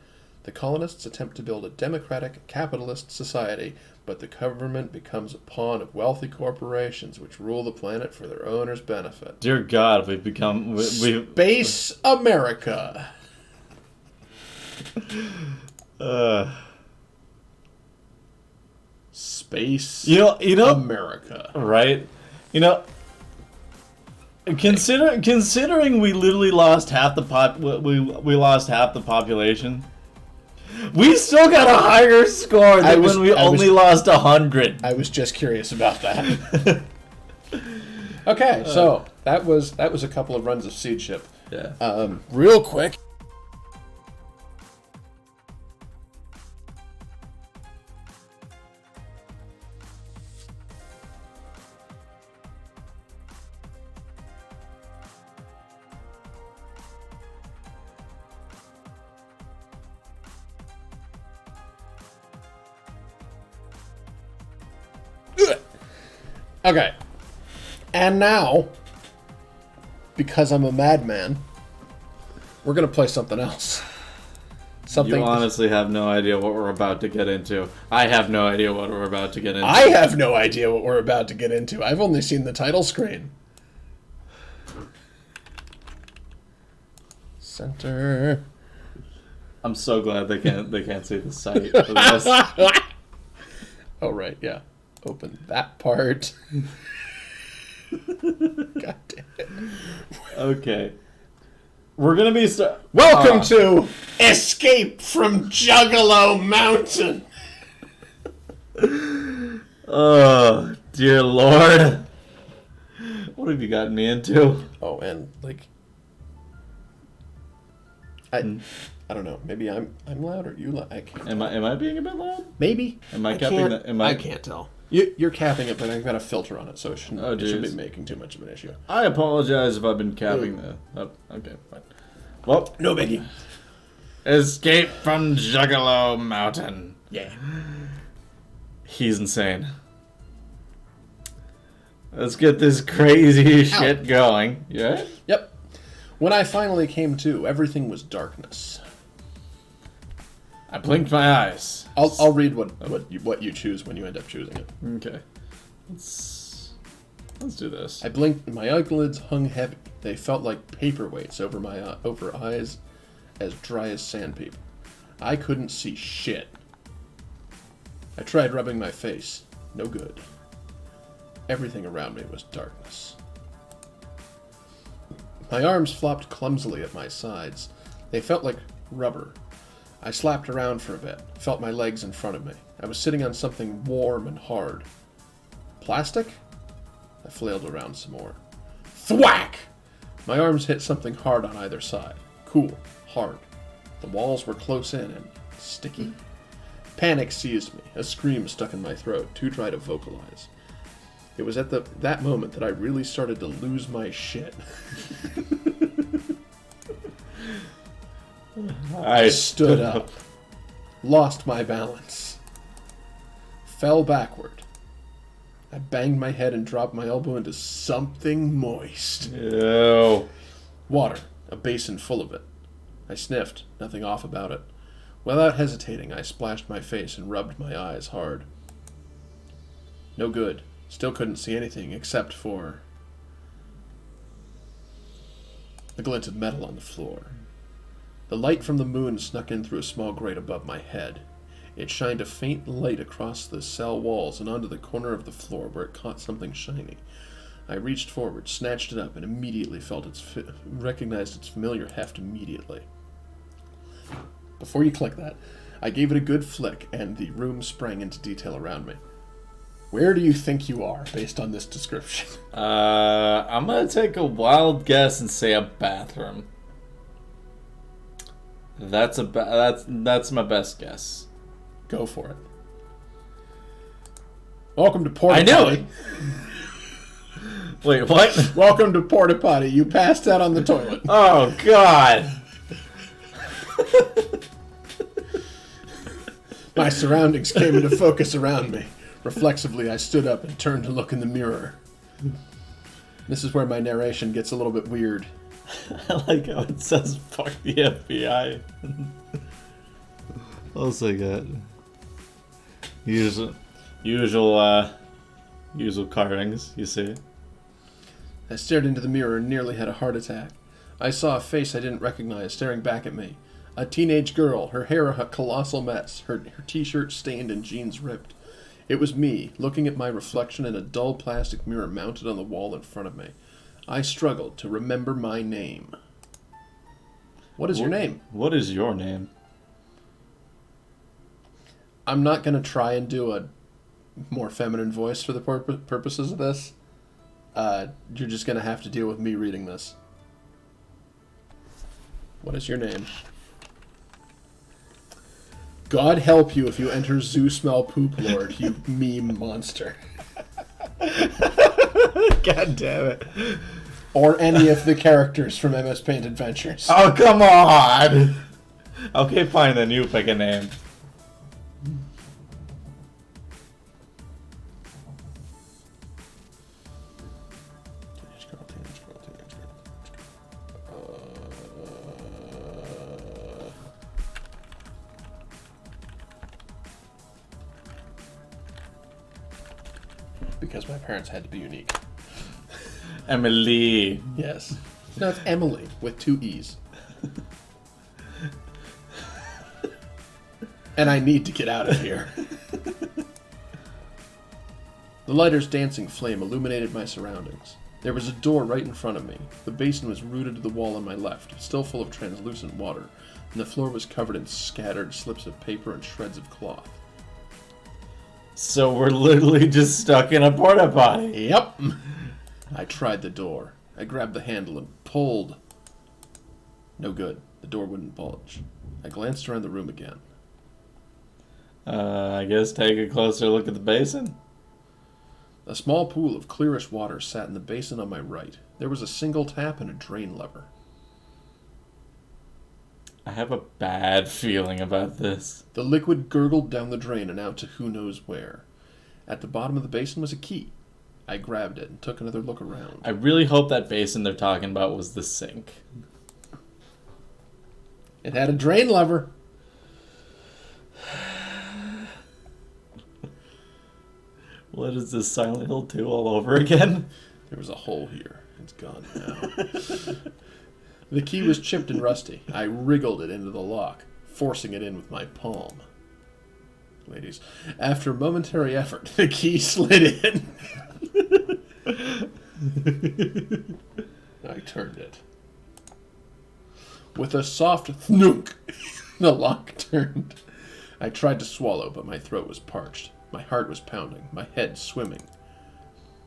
The colonists attempt to build a democratic, capitalist society, but the government becomes a pawn of wealthy corporations which rule the planet for their owners' benefit. Dear God, we've become... Space America! Space America. Right? You know... Considering we literally lost half the we lost half the population... We still got a higher score than when we only lost 100. I was just curious about that. Okay, so that was a couple of runs of Seed Ship. Yeah. Real quick. Okay. And now, because I'm a madman, we're going to play something else. You honestly have no idea what we're about to get into. I have no idea what we're about to get into. I have no idea what we're about to get into. I've only seen the title screen. Center. I'm so glad they can't see the site of this. Oh, right, yeah. Open that part. God damn it. Okay. We're going to be... Welcome to Escape from Juggalo Mountain. Oh, dear Lord. What have you gotten me into? Oh, and, like... I don't know. Maybe I'm loud or you loud. I can't. Am I being a bit loud? Maybe. Am I capping that? I can't tell. You're capping it, but I've got a filter on it, so it shouldn't be making too much of an issue. I apologize if I've been capping the... okay, fine. Well, no biggie. Escape from Juggalo Mountain. Yeah. He's insane. Let's get this crazy shit going. Yeah? Yep. When I finally came to, everything was darkness. I blinked my eyes. I'll read what you choose when you end up choosing it. Okay. Let's do this. I blinked. My eyelids hung heavy. They felt like paperweights over eyes as dry as sandpaper. I couldn't see shit. I tried rubbing my face. No good. Everything around me was darkness. My arms flopped clumsily at my sides. They felt like rubber. I slapped around for a bit, felt my legs in front of me. I was sitting on something warm and hard. Plastic? I flailed around some more. Thwack! My arms hit something hard on either side. Cool. Hard. The walls were close in and sticky. Panic seized me. A scream stuck in my throat, too dry to vocalize. It was at that moment that I really started to lose my shit. I stood up, lost my balance, fell backward. I banged my head and dropped my elbow into something moist. Ew. Water, a basin full of it. I sniffed, nothing off about it. Without hesitating, I splashed my face and rubbed my eyes hard. No good. Still couldn't see anything except for the glint of metal on the floor. The light from the moon snuck in through a small grate above my head. It shined a faint light across the cell walls and onto the corner of the floor where it caught something shiny. I reached forward, snatched it up, and immediately recognized its familiar heft immediately. Before you click that, I gave it a good flick, and the room sprang into detail around me. Where do you think you are, based on this description? I'm gonna take a wild guess and say a bathroom. That's my best guess. Go for it. Welcome to Porta I knew Potty. it. Wait, what? Welcome to Porta Potty. You passed out on the toilet. Oh God. My surroundings came into focus around me. Reflexively, I stood up and turned to look in the mirror. This is where my narration gets a little bit weird. I like how it says "fuck the FBI." What else I got? Usual carvings. You see? I stared into the mirror and nearly had a heart attack. I saw a face I didn't recognize staring back at me. A teenage girl, her hair a colossal mess, her t-shirt stained and jeans ripped. It was me, looking at my reflection in a dull plastic mirror mounted on the wall in front of me. I struggled to remember my name. What is your name? What is your name? I'm not going to try and do a more feminine voice for the purposes of this. You're just going to have to deal with me reading this. What is your name? God help you if you enter Zoo Smell Poop Lord, you meme monster. God damn it. Or any of the characters from MS Paint Adventures. Oh, come on! Okay, fine, then you pick a name. Because my parents had to be unique. Emily. Yes. No, it's Emily with 2 E's. And I need to get out of here. The lighter's dancing flame illuminated my surroundings. There was a door right in front of me. The basin was rooted to the wall on my left, still full of translucent water, and the floor was covered in scattered slips of paper and shreds of cloth. So we're literally just stuck in a porta potty. Yep. I tried the door. I grabbed the handle and pulled. No good. The door wouldn't budge. I glanced around the room again. I guess take a closer look at the basin. A small pool of clearish water sat in the basin on my right. There was a single tap and a drain lever. I have a bad feeling about this. The liquid gurgled down the drain and out to who knows where. At the bottom of the basin was a key. I grabbed it and took another look around. I really hope that basin they're talking about was the sink. It had a drain lever. What is this, Silent Hill 2 all over again? There was a hole here. It's gone now. The key was chipped and rusty. I wriggled it into the lock, forcing it in with my palm. Ladies, after momentary effort, the key slid in. I turned it. With a soft thnook, the lock turned. I tried to swallow, but my throat was parched. My heart was pounding, my head swimming.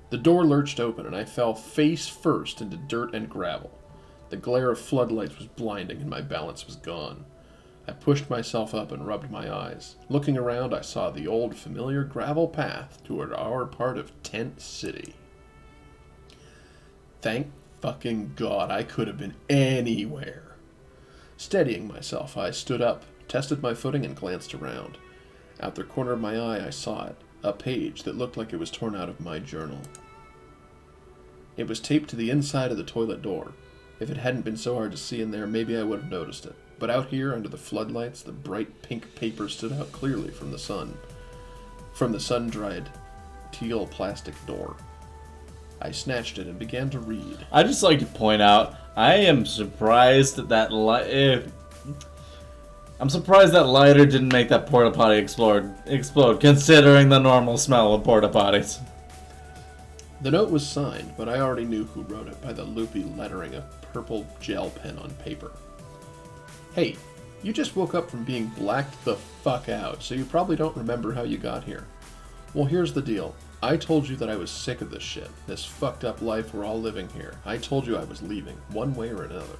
The door lurched open, and I fell face first into dirt and gravel. The glare of floodlights was blinding, and my balance was gone. I pushed myself up and rubbed my eyes. Looking around, I saw the old familiar gravel path toward our part of Tent City. Thank fucking God, I could have been anywhere. Steadying myself, I stood up, tested my footing, and glanced around. Out the corner of my eye, I saw it, a page that looked like it was torn out of my journal. It was taped to the inside of the toilet door. If it hadn't been so hard to see in there, maybe I would have noticed it. But out here, under the floodlights, the bright pink paper stood out clearly from the sun-dried teal plastic door. I snatched it and began to read. I'd just like to point out, I am surprised that I'm surprised that lighter didn't make that porta potty explode, considering the normal smell of porta potties. The note was signed, but I already knew who wrote it by the loopy lettering of purple gel pen on paper. Hey, you just woke up from being blacked the fuck out, so you probably don't remember how you got here. Well, here's the deal. I told you that I was sick of this shit, this fucked up life we're all living here. I told you I was leaving, one way or another.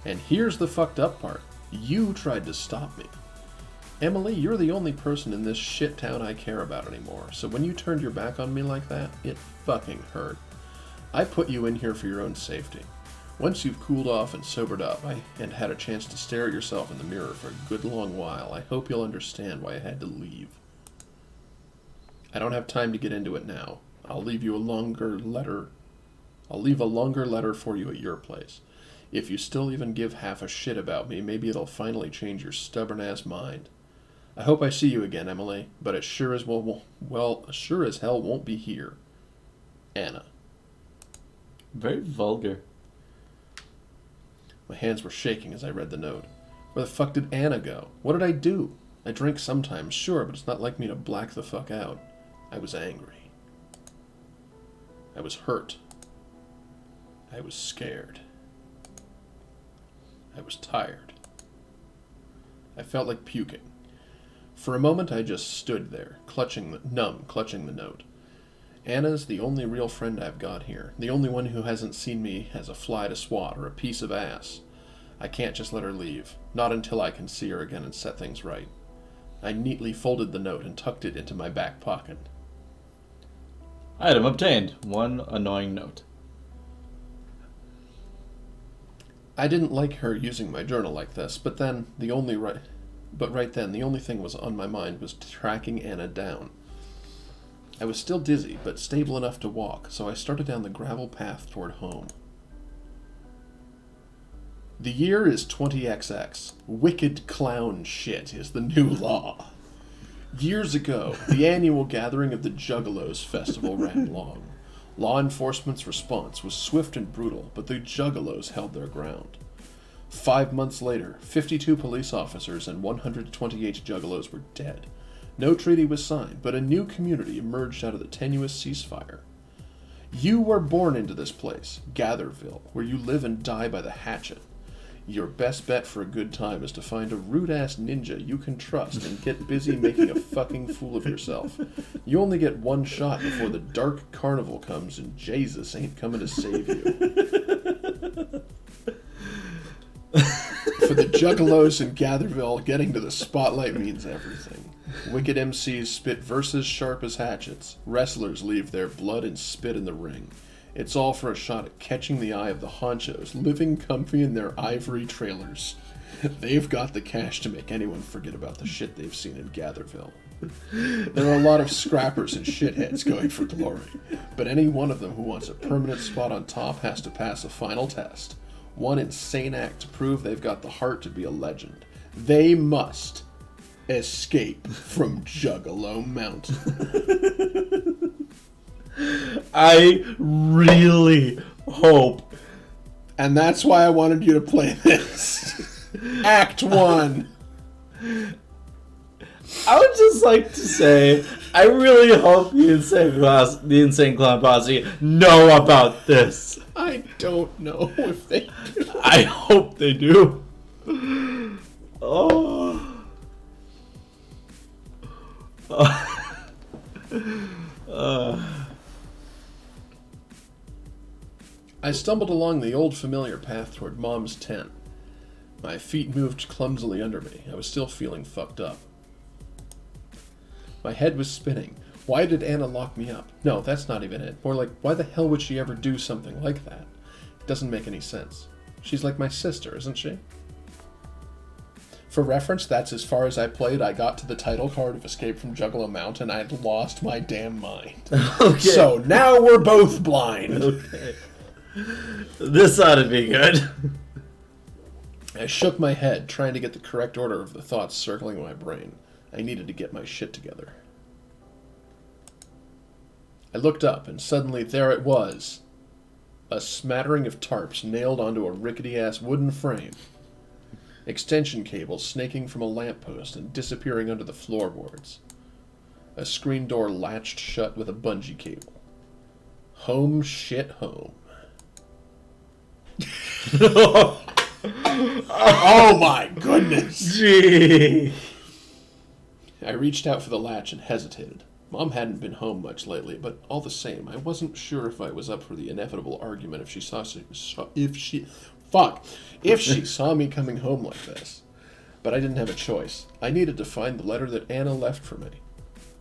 And here's the fucked up part. You tried to stop me. Emily, you're the only person in this shit town I care about anymore, so when you turned your back on me like that, it fucking hurt. I put you in here for your own safety. Once you've cooled off and sobered up, and had a chance to stare at yourself in the mirror for a good long while, I hope you'll understand why I had to leave. I don't have time to get into it now. I'll leave a longer letter for you at your place. If you still even give half a shit about me, maybe it'll finally change your stubborn-ass mind. I hope I see you again, Emily, but it sure as hell won't be here. Anna. Very vulgar. My hands were shaking as I read the note. Where the fuck did Anna go? What did I do? I drink sometimes, sure, but it's not like me to black the fuck out. I was angry. I was hurt. I was scared. I was tired. I felt like puking. For a moment I just stood there, clutching the note. Anna's the only real friend I've got here, the only one who hasn't seen me as a fly to swat or a piece of ass. I can't just let her leave, not until I can see her again and set things right. I neatly folded the note and tucked it into my back pocket. Item obtained. One annoying note. I didn't like her using my journal like this, but right then the only thing was on my mind was tracking Anna down. I was still dizzy, but stable enough to walk, so I started down the gravel path toward home. The year is 20XX. Wicked clown shit is the new law. Years ago, the annual gathering of the Juggalos festival ran long. Law enforcement's response was swift and brutal, but the Juggalos held their ground. 5 months later, 52 police officers and 128 Juggalos were dead. No treaty was signed, but a new community emerged out of the tenuous ceasefire. You were born into this place, Gatherville, where you live and die by the hatchet. Your best bet for a good time is to find a rude-ass ninja you can trust and get busy making a fucking fool of yourself. You only get one shot before the dark carnival comes and Jesus ain't coming to save you. For the Juggalos in Gatherville, getting to the spotlight means everything. Wicked MCs spit verses sharp as hatchets. Wrestlers leave their blood and spit in the ring. It's all for a shot at catching the eye of the honchos, living comfy in their ivory trailers. They've got the cash to make anyone forget about the shit they've seen in Gatherville. There are a lot of scrappers and shitheads going for glory, but any one of them who wants a permanent spot on top has to pass a final test. One insane act to prove they've got the heart to be a legend. They must escape from Juggalo Mountain. I really hope. And that's why I wanted you to play this. Act 1. I would just like to say, I really hope the Insane Clown Posse know about this. I don't know if they do. I hope they do. Oh. I stumbled along the old familiar path toward Mom's tent. My feet moved clumsily under me. I was still feeling fucked up. My head was spinning. Why did Anna lock me up? No, that's not even it. More like, why the hell would she ever do something like that? It doesn't make any sense. She's like my sister, isn't she? For reference, that's as far as I played. I got to the title card of Escape from Juggalo Mountain. I'd lost my damn mind. Okay. So now we're both blind. Okay. This ought to be good. I shook my head, trying to get the correct order of the thoughts circling my brain. I needed to get my shit together. I looked up, and suddenly there it was. A smattering of tarps nailed onto a rickety-ass wooden frame. Extension cables snaking from a lamppost and disappearing under the floorboards. A screen door latched shut with a bungee cable. Home shit home. Oh my goodness! Gee. I reached out for the latch and hesitated. Mom hadn't been home much lately, but all the same, I wasn't sure if I was up for the inevitable argument if she saw me coming home like this. But I didn't have a choice. I needed to find the letter that Anna left for me.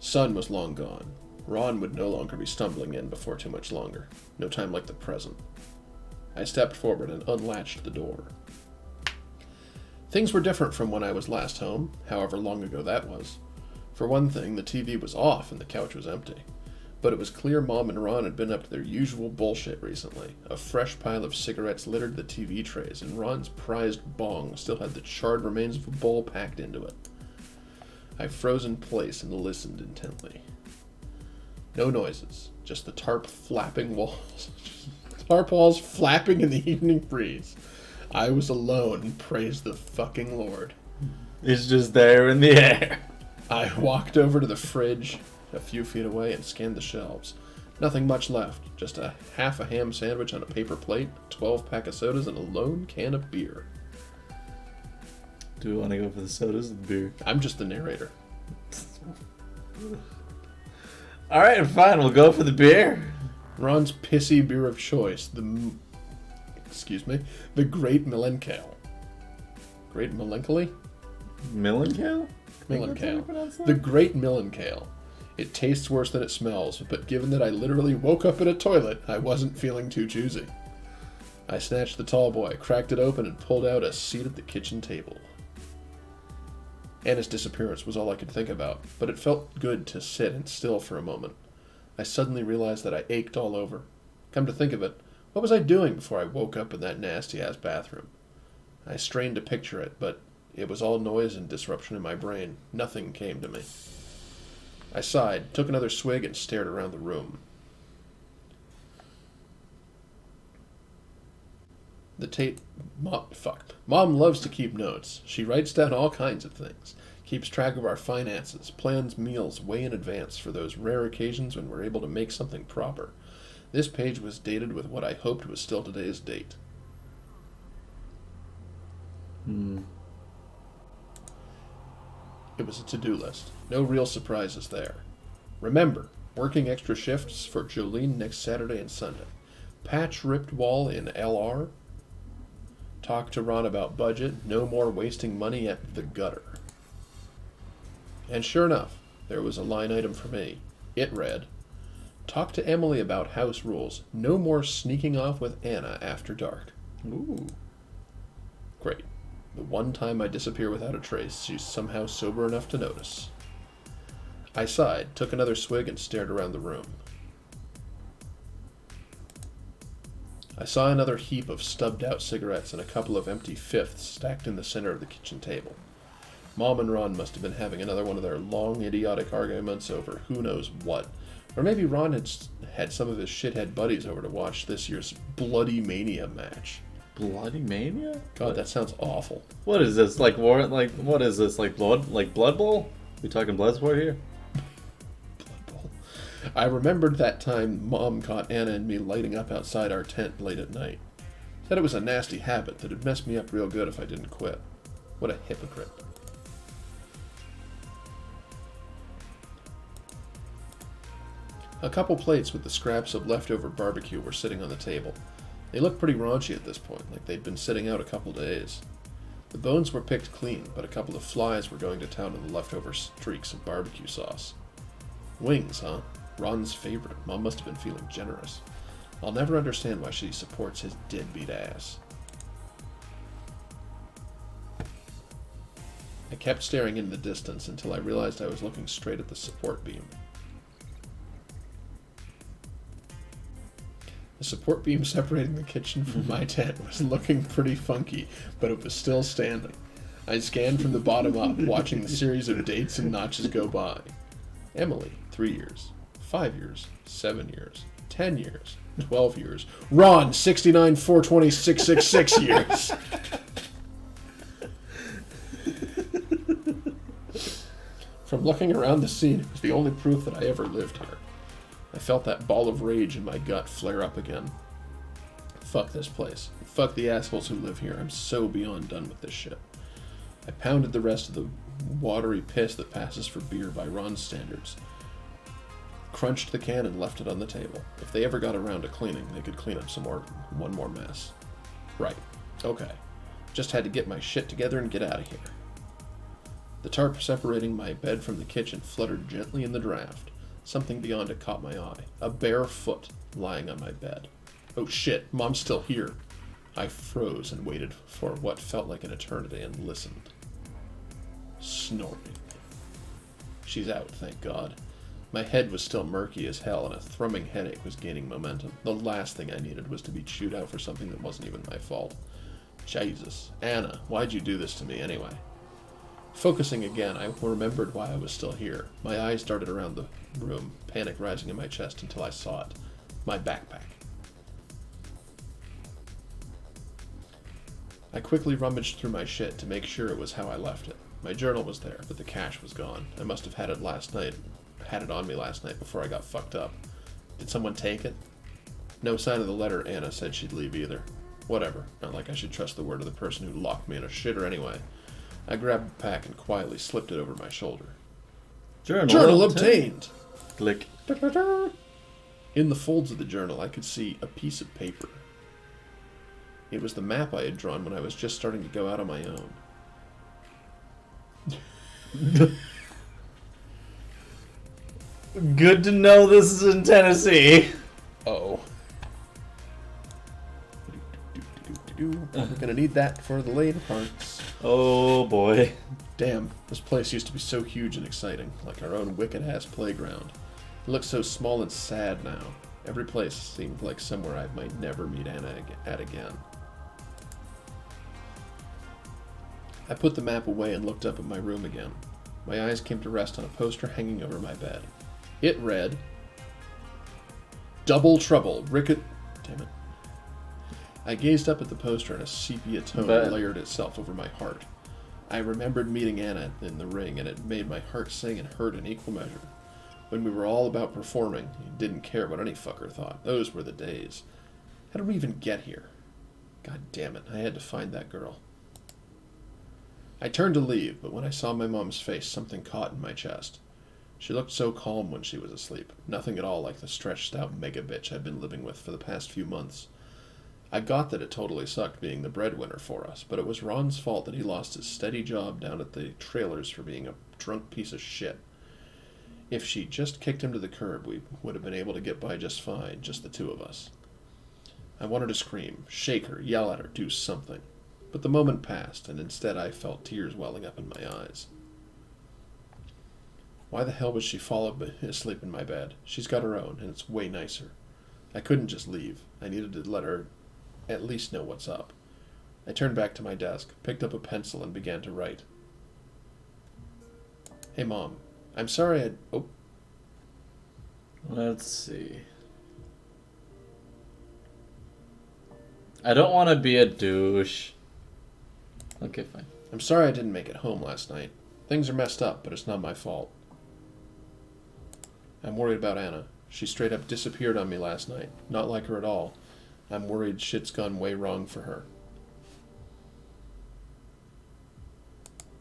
Sun was long gone. Ron would no longer be stumbling in before too much longer. No time like the present. I stepped forward and unlatched the door. Things were different from when I was last home, however long ago that was. For one thing, the TV was off and the couch was empty. But it was clear Mom and Ron had been up to their usual bullshit recently. A fresh pile of cigarettes littered the TV trays, and Ron's prized bong still had the charred remains of a bowl packed into it. I froze in place and listened intently. No noises, just the tarp walls flapping in the evening breeze. I was alone, and praise the fucking Lord. It's just there in the air. I walked over to the fridge a few feet away and scanned the shelves. Nothing much left, just half a ham sandwich on a paper plate, 12-pack of sodas, and a lone can of beer. Do we want to go for the sodas or the beer? I'm just the narrator. Alright, fine, we'll go for the beer. Ron's pissy beer of choice, the Great Millennial. Great Melancholy? Millennial? Millennial. The Great Millennial. It tastes worse than it smells, but given that I literally woke up in a toilet, I wasn't feeling too choosy. I snatched the tall boy, cracked it open, and pulled out a seat at the kitchen table. Anna's disappearance was all I could think about, but it felt good to sit and still for a moment. I suddenly realized that I ached all over. Come to think of it, what was I doing before I woke up in that nasty-ass bathroom? I strained to picture it, but it was all noise and disruption in my brain. Nothing came to me. I sighed, took another swig, and stared around the room. Mom loves to keep notes. She writes down all kinds of things. Keeps track of our finances, plans meals way in advance for those rare occasions when we're able to make something proper. This page was dated with what I hoped was still today's date. It was a to-do list. No real surprises there. Remember, working extra shifts for Jolene next Saturday and Sunday. Patch ripped wall in LR. Talk to Ron about budget. No more wasting money at the gutter. And sure enough, there was a line item for me. It read, talk to Emily about house rules. No more sneaking off with Anna after dark. Ooh. Great. The one time I disappear without a trace, she's somehow sober enough to notice. I sighed, took another swig, and stared around the room. I saw another heap of stubbed-out cigarettes and a couple of empty fifths stacked in the center of the kitchen table. Mom and Ron must have been having another one of their long, idiotic arguments over who knows what. Or maybe Ron had some of his shithead buddies over to watch this year's Bloody Mania match. Bloody Mania? God, that sounds awful. What is this? Like war? Like what is this? Like blood? Like Blood Bowl? We talking blood sport here? Blood Bowl. I remembered that time Mom caught Anna and me lighting up outside our tent late at night. Said it was a nasty habit that'd mess me up real good if I didn't quit. What a hypocrite. A couple plates with the scraps of leftover barbecue were sitting on the table. They looked pretty raunchy at this point, like they'd been sitting out a couple days. The bones were picked clean, but a couple of flies were going to town on the leftover streaks of barbecue sauce. Wings, huh? Ron's favorite. Mom must have been feeling generous. I'll never understand why she supports his deadbeat ass. I kept staring into the distance until I realized I was looking straight at the support beam. The support beam separating the kitchen from my tent was looking pretty funky, but it was still standing. I scanned from the bottom up, watching the series of dates and notches go by. Emily, 3 years. 5 years. 7 years. 10 years. 12 years. Ron, 69, 420, 666 years. From looking around the scene, it was the only proof that I ever lived here. I felt that ball of rage in my gut flare up again. Fuck this place. Fuck the assholes who live here. I'm so beyond done with this shit. I pounded the rest of the watery piss that passes for beer by Ron's standards. Crunched the can and left it on the table. If they ever got around to cleaning, they could clean up one more mess. Right. Okay. Just had to get my shit together and get out of here. The tarp separating my bed from the kitchen fluttered gently in the draft. Something beyond it caught my eye. A bare foot lying on my bed. Oh shit, Mom's still here. I froze and waited for what felt like an eternity and listened. Snoring. She's out, thank God. My head was still murky as hell, and a thrumming headache was gaining momentum. The last thing I needed was to be chewed out for something that wasn't even my fault. Jesus. Anna, why'd you do this to me anyway? Focusing again, I remembered why I was still here. My eyes darted around the room, panic rising in my chest until I saw it. My backpack. I quickly rummaged through my shit to make sure it was how I left it. My journal was there, but the cash was gone. I must have had it on me last night before I got fucked up. Did someone take it? No sign of the letter Anna said she'd leave either. Whatever, not like I should trust the word of the person who locked me in a shitter anyway. I grabbed the pack and quietly slipped it over my shoulder. Journal obtained! Click. In the folds of the journal, I could see a piece of paper. It was the map I had drawn when I was just starting to go out on my own. Good to know this is in Tennessee. Uh-oh. We're gonna need that for the later parts. Oh boy. Damn, this place used to be so huge and exciting, like our own wicked-ass playground. It looks so small and sad now. Every place seemed like somewhere I might never meet Anna at again. I put the map away and looked up at my room again. My eyes came to rest on a poster hanging over my bed. It read, Double Trouble, Damn it. I gazed up at the poster and a sepia tone layered itself over my heart. I remembered meeting Anna in the ring, and it made my heart sing and hurt in equal measure. When we were all about performing, you didn't care what any fucker thought. Those were the days. How did we even get here? God damn it, I had to find that girl. I turned to leave, but when I saw my mom's face, something caught in my chest. She looked so calm when she was asleep, nothing at all like the stretched-out mega-bitch I'd been living with for the past few months. I got that it totally sucked being the breadwinner for us, but it was Ron's fault that he lost his steady job down at the trailers for being a drunk piece of shit. If she'd just kicked him to the curb, we would have been able to get by just fine, just the two of us. I wanted to scream, shake her, yell at her, do something. But the moment passed, and instead I felt tears welling up in my eyes. Why the hell would she fall asleep in my bed? She's got her own, and it's way nicer. I couldn't just leave. I needed to let her at least know what's up. I turned back to my desk, picked up a pencil, and began to write. Hey, Mom. I'm sorry Let's see. I don't want to be a douche. Okay, fine. I'm sorry I didn't make it home last night. Things are messed up, but it's not my fault. I'm worried about Anna. She straight up disappeared on me last night. Not like her at all. I'm worried shit's gone way wrong for her.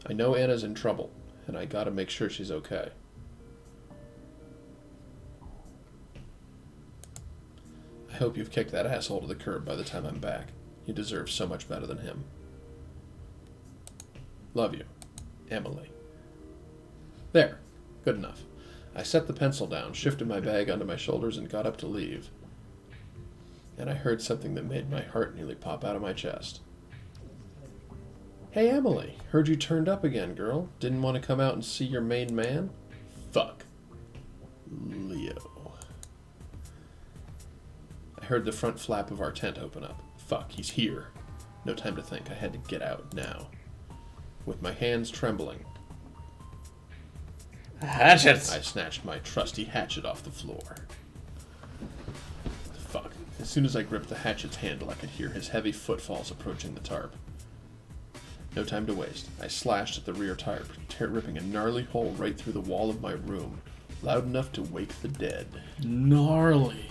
I know Anna's in trouble, and I gotta make sure she's okay. I hope you've kicked that asshole to the curb by the time I'm back. You deserve so much better than him. Love you. Emily. There. Good enough. I set the pencil down, shifted my bag onto my shoulders, and got up to leave. And I heard something that made my heart nearly pop out of my chest. Hey, Emily. Heard you turned up again, girl. Didn't want to come out and see your main man? Fuck. Leo. I heard the front flap of our tent open up. Fuck, he's here. No time to think. I had to get out now. With my hands trembling, Hatchet! I snatched my trusty hatchet off the floor. Fuck. As soon as I gripped the hatchet's handle, I could hear his heavy footfalls approaching the tarp. No time to waste. I slashed at the rear tarp, ripping a gnarly hole right through the wall of my room, loud enough to wake the dead. Gnarly.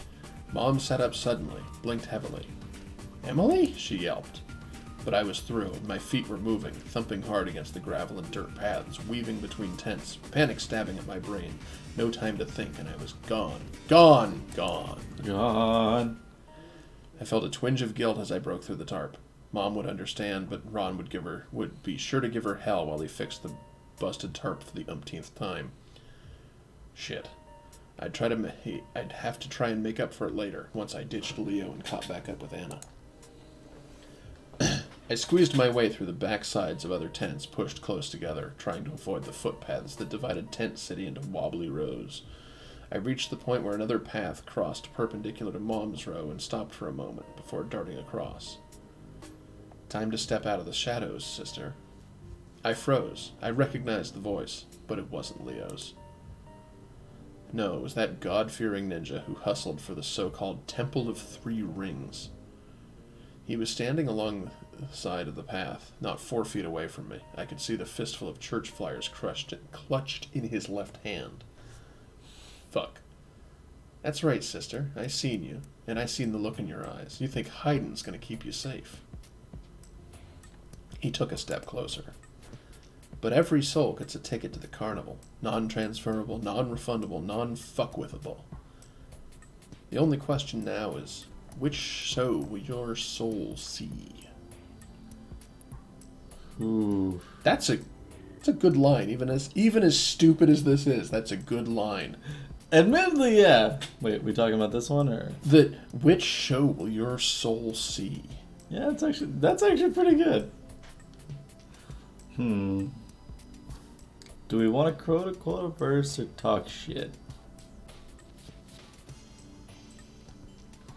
Mom sat up suddenly, blinked heavily. Emily? She yelped. But I was through. My feet were moving, thumping hard against the gravel and dirt paths, weaving between tents, panic stabbing at my brain. No time to think, and I was gone. Gone! Gone! Gone. I felt a twinge of guilt as I broke through the tarp. Mom would understand, but Ron would be sure to give her hell while he fixed the busted tarp for the umpteenth time. Shit. I'd have to try and make up for it later, once I ditched Leo and caught back up with Anna. I squeezed my way through the back sides of other tents, pushed close together, trying to avoid the footpaths that divided Tent City into wobbly rows. I reached the point where another path crossed perpendicular to Mom's row and stopped for a moment before darting across. Time to step out of the shadows, sister. I froze. I recognized the voice, but it wasn't Leo's. No, it was that God-fearing ninja who hustled for the so-called Temple of Three Rings. He was standing along the side of the path, not 4 feet away from me. I could see the fistful of church flyers clutched in his left hand. Fuck. That's right, sister. I seen you, and I seen the look in your eyes. You think hiding's gonna keep you safe. He took a step closer. But every soul gets a ticket to the carnival. Non-transferable, non-refundable, non-fuckwithable. The only question now is, which show will your soul see? Ooh. It's a good line. Even as stupid as this is, that's a good line. Admittedly, yeah. Wait, we talking about this one or? Which show will your soul see? Yeah, that's actually pretty good. Do we want to quote a verse or talk shit?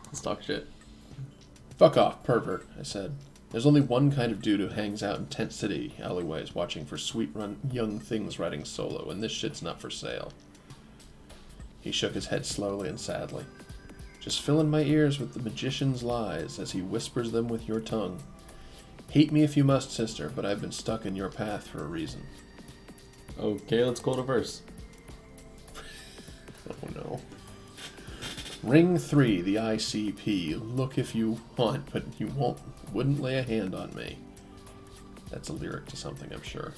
Let's talk shit. Fuck off, pervert, I said. There's only one kind of dude who hangs out in Tent City alleyways watching for sweet young things riding solo, and this shit's not for sale. He shook his head slowly and sadly. Just filling my ears with the magician's lies as he whispers them with your tongue. Hate me if you must, sister, but I've been stuck in your path for a reason. Okay, let's quote a verse. Oh no. Ring 3, the ICP. Look if you want, but you wouldn't lay a hand on me. That's a lyric to something, I'm sure.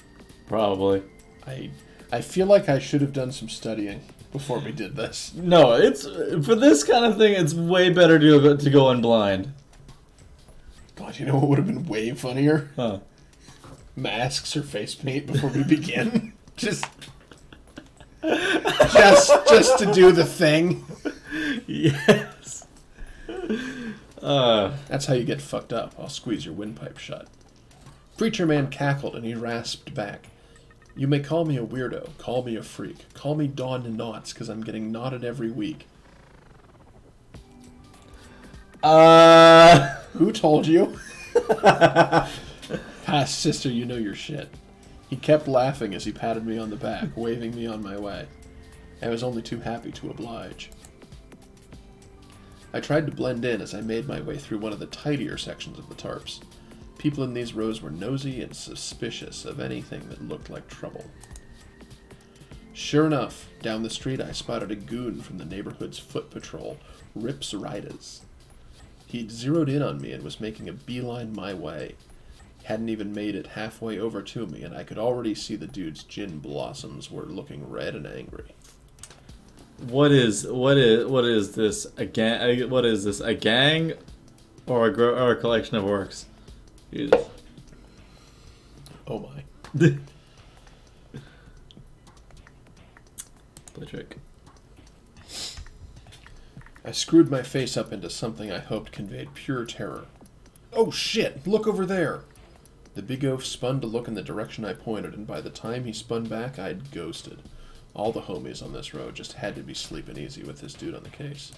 Probably. I feel like I should have done some studying before we did this. No, it's for this kind of thing, it's way better to go in blind. God, you know what would have been way funnier? Huh. Masks or face paint before we begin. just to do the thing. Yes. That's how you get fucked up. I'll squeeze your windpipe shut. Preacher Man cackled and he rasped back. You may call me a weirdo, call me a freak, call me Dawn to Knots, because I'm getting knotted every week. Who told you? Sister, you know your shit. He kept laughing as he patted me on the back, waving me on my way. I was only too happy to oblige. I tried to blend in as I made my way through one of the tidier sections of the tarps. People in these rows were nosy and suspicious of anything that looked like trouble. Sure enough, down the street I spotted a goon from the neighborhood's foot patrol, Rips Ridas. He'd zeroed in on me and was making a beeline my way. Hadn't even made it halfway over to me, and I could already see the dude's gin blossoms were looking red and angry. What is this a gang? What is this, a gang or a collection of orcs? Jesus. Oh my. Play trick. I screwed my face up into something I hoped conveyed pure terror. Oh shit, look over there! The big oaf spun to look in the direction I pointed, and by the time he spun back, I'd ghosted. All the homies on this road just had to be sleeping easy with this dude on the case.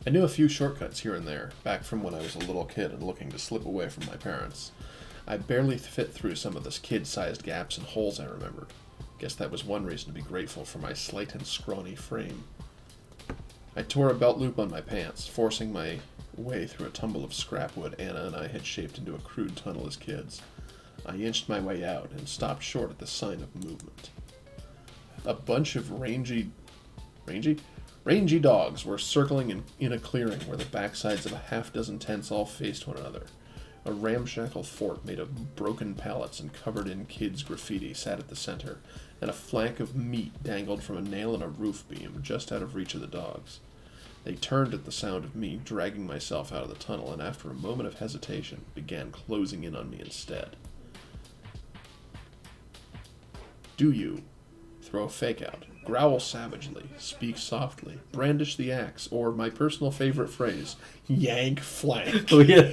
I knew a few shortcuts here and there, back from when I was a little kid and looking to slip away from my parents. I barely fit through some of the kid-sized gaps and holes I remembered. Guess that was one reason to be grateful for my slight and scrawny frame. I tore a belt loop on my pants, forcing my way through a tumble of scrap wood Anna and I had shaped into a crude tunnel as kids. I inched my way out and stopped short at the sign of movement. A bunch of rangy dogs were circling in a clearing where the backsides of a half-dozen tents all faced one another. A ramshackle fort made of broken pallets and covered in kids' graffiti sat at the center, and a flank of meat dangled from a nail in a roof beam just out of reach of the dogs. They turned at the sound of me dragging myself out of the tunnel, and after a moment of hesitation, began closing in on me instead. Do you throw a fake out, growl savagely, speak softly, brandish the axe, or my personal favorite phrase, yank flank? Oh, yeah.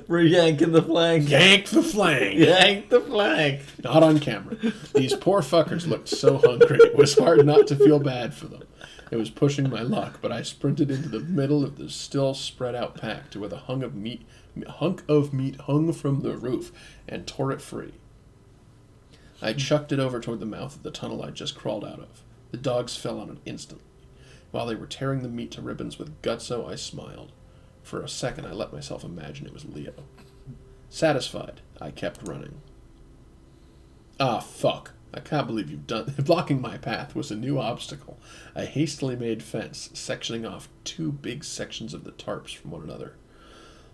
We're yanking the flank. Yank the flank! Yank the flank! Not on camera. These poor fuckers looked so hungry, it was hard not to feel bad for them. It was pushing my luck, but I sprinted into the middle of the still spread out pack to where the hunk of meat hung from the roof and tore it free. I chucked it over toward the mouth of the tunnel I'd just crawled out of. The dogs fell on it instantly. While they were tearing the meat to ribbons with gutso, I smiled. For a second, I let myself imagine it was Leo. Satisfied, I kept running. Ah, fuck. I can't believe you've done... Blocking my path was a new obstacle. A hastily made fence, sectioning off two big sections of the tarps from one another.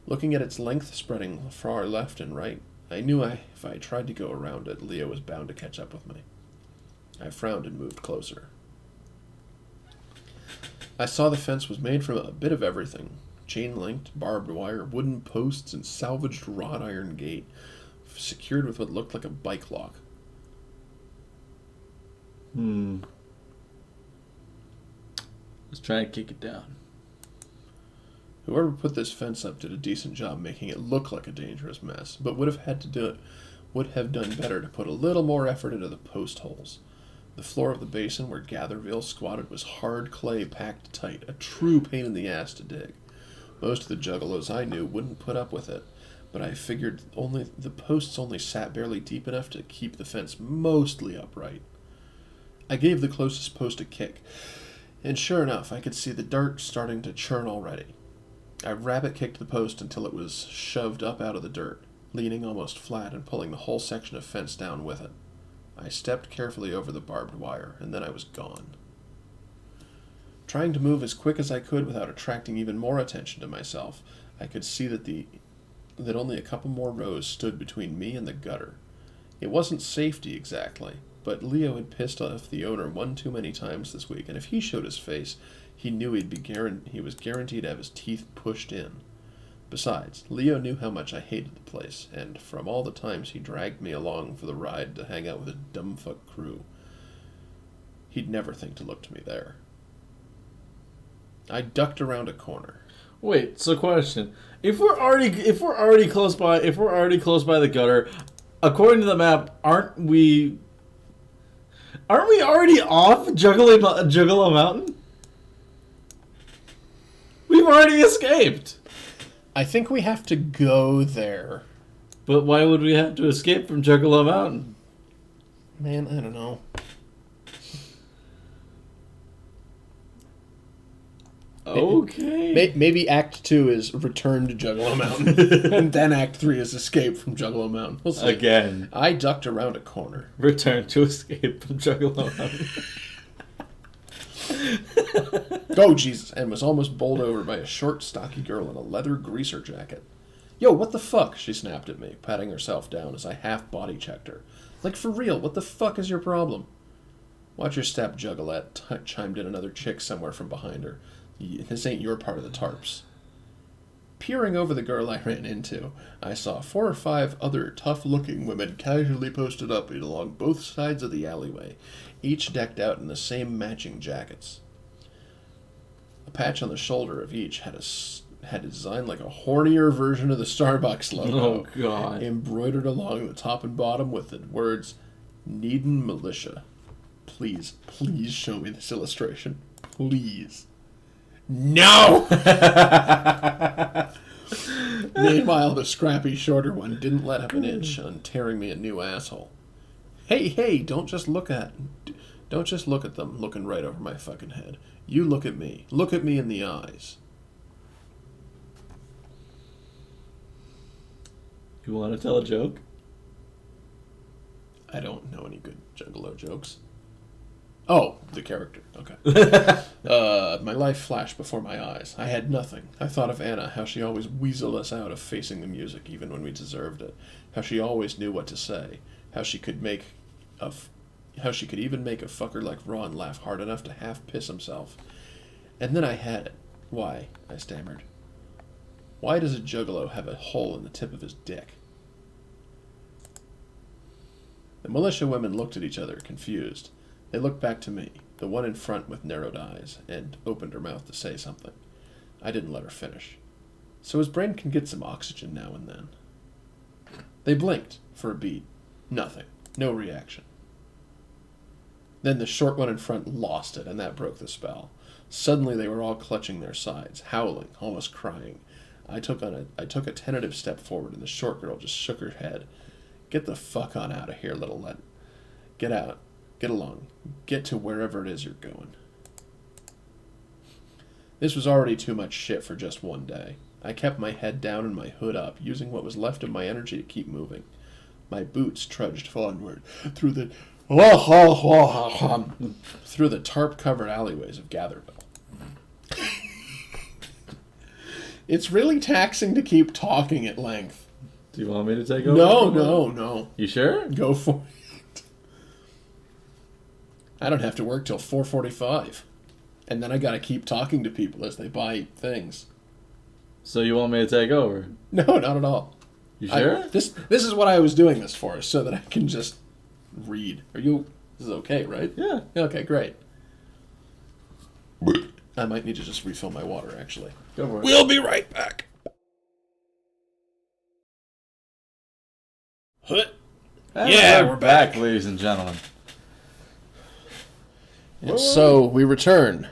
Looking at its length spreading far left and right, I knew if I tried to go around it, Leo was bound to catch up with me. I frowned and moved closer. I saw the fence was made from a bit of everything. Chain-linked, barbed wire, wooden posts, and salvaged wrought iron gate, secured with what looked like a bike lock. Let's try and kick it down. Whoever put this fence up did a decent job making it look like a dangerous mess, but would have done better to put a little more effort into the post holes. The floor of the basin where Gatherville squatted was hard clay packed tight, a true pain in the ass to dig. Most of the juggalos I knew wouldn't put up with it, but I figured the posts only sat barely deep enough to keep the fence mostly upright. I gave the closest post a kick, and sure enough, I could see the dirt starting to churn already. I rabbit-kicked the post until it was shoved up out of the dirt, leaning almost flat and pulling the whole section of fence down with it. I stepped carefully over the barbed wire, and then I was gone. Trying to move as quick as I could without attracting even more attention to myself, I could see that only a couple more rows stood between me and the gutter. It wasn't safety exactly, but Leo had pissed off the owner one too many times this week, and if he showed his face, he knew he was guaranteed to have his teeth pushed in. Besides, Leo knew how much I hated the place, and from all the times he dragged me along for the ride to hang out with a dumbfuck crew, he'd never think to look to me there. I ducked around a corner. Wait, so question. If we're already close by the gutter, according to the map, aren't we already off Juggalo Mountain? We've already escaped. I think we have to go there. But why would we have to escape from Juggalo Mountain? Man, I don't know. Okay. Maybe Act 2 is Return to Juggalo Mountain, and then Act 3 is Escape from Juggalo Mountain. We'll see. Again. I ducked around a corner. Return to Escape from Juggalo Mountain. Oh, Jesus, and was almost bowled over by a short, stocky girl in a leather greaser jacket. Yo, what the fuck? She snapped at me, patting herself down as I half-body checked her. Like, for real, what the fuck is your problem? Watch your step, Juggalette, chimed in another chick somewhere from behind her. This ain't your part of the tarps. Peering over the girl I ran into, I saw 4 or 5 other tough-looking women casually posted up along both sides of the alleyway, each decked out in the same matching jackets. A patch on the shoulder of each had a design like a hornier version of the Starbucks logo. Oh, God. Embroidered along the top and bottom with the words, Needin' Militia. Please show me this illustration. Please. No! Meanwhile, the scrappy, shorter one didn't let up an inch on tearing me a new asshole. Hey, don't just look at them looking right over my fucking head. You look at me. Look at me in the eyes. You want to tell a joke? I don't know any good Juggalo jokes. Oh, the character. Okay. My life flashed before my eyes. I had nothing. I thought of Anna, how she always weaseled us out of facing the music, even when we deserved it. How she always knew what to say. How she could even make a fucker like Ron laugh hard enough to half piss himself. And then I had it. Why? I stammered. Why does a Juggalo have a hole in the tip of his dick? The militia women looked at each other, confused. They looked back to me, the one in front with narrowed eyes, and opened her mouth to say something. I didn't let her finish. So his brain can get some oxygen now and then. They blinked for a beat. Nothing. No reaction. Then the short one in front lost it, and that broke the spell. Suddenly they were all clutching their sides, howling, almost crying. I took a tentative step forward, and the short girl just shook her head. Get the fuck on out of here, little Len. Get out. Get along. Get to wherever it is you're going. This was already too much shit for just one day. I kept my head down and my hood up, using what was left of my energy to keep moving. My boots trudged onward through the tarp-covered alleyways of Gatherville. It's really taxing to keep talking at length. Do you want me to take over? No. You sure? Go for it. I don't have to work till 4:45. And then I gotta keep talking to people as they buy things. So you want me to take over? No, not at all. You sure? This is what I was doing this for, so that I can just read. This is okay, right? Yeah. Okay, great. I might need to just refill my water, actually. Go for it. We'll be right back. And we're back, ladies and gentlemen. And so we return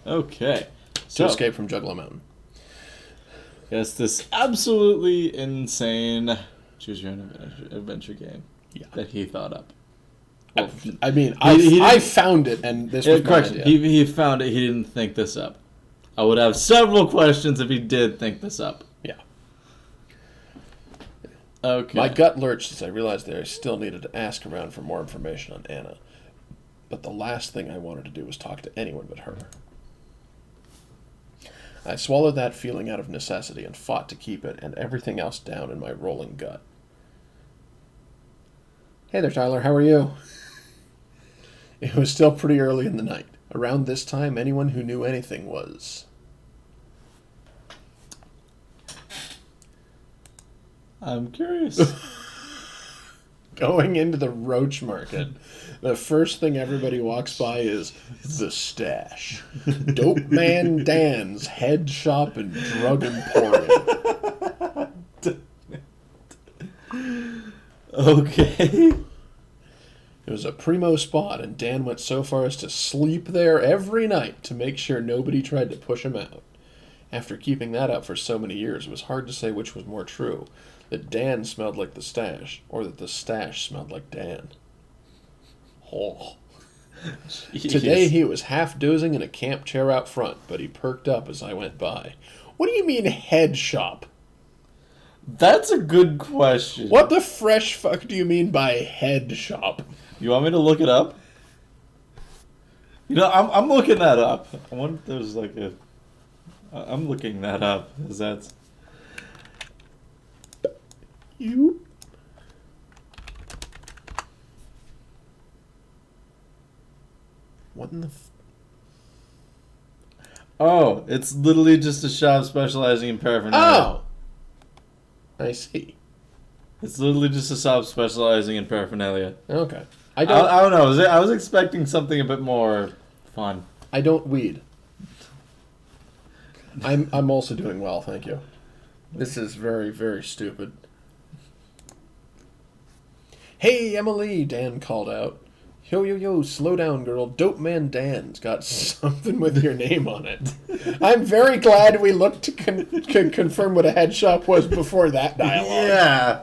Okay. to escape from Juggalo Mountain. Yes, this absolutely insane choose your own adventure game that he thought up. Well, I mean, I found it, and this was my idea. He found it. He didn't think this up. I would have several questions if he did think this up. Yeah. Okay. My gut lurched as I realized that I still needed to ask around for more information on Anna. But the last thing I wanted to do was talk to anyone but her. I swallowed that feeling out of necessity and fought to keep it and everything else down in my rolling gut. Hey there, Tyler. How are you? It was still pretty early in the night. Around this time, anyone who knew anything was... I'm curious. Going into the roach market, the first thing everybody walks by is the stash. Dope Man Dan's head shop and drug emporium. Okay. It was a primo spot, and Dan went so far as to sleep there every night to make sure nobody tried to push him out. After keeping that up for so many years, it was hard to say which was more true, that Dan smelled like the stash, or that the stash smelled like Dan. Oh. Today he was half dozing in a camp chair out front, but he perked up as I went by. What do you mean head shop? That's a good question. What the fresh fuck do you mean by head shop? You want me to look it up? You know, I'm looking that up. I wonder if there's like a... I'm looking that up. Is that... You... What in the... Oh, it's literally just a shop specializing in paraphernalia. Oh! I see. It's literally just a shop specializing in paraphernalia. Okay. I don't know. I was expecting something a bit more fun. I don't weed. I'm also doing well, thank you. This is very, very stupid. Hey, Emily, Dan called out. Yo, yo, yo, slow down, girl. Dope Man Dan's got something with your name on it. I'm very glad we looked to confirm what a head shop was before that dialogue. Yeah.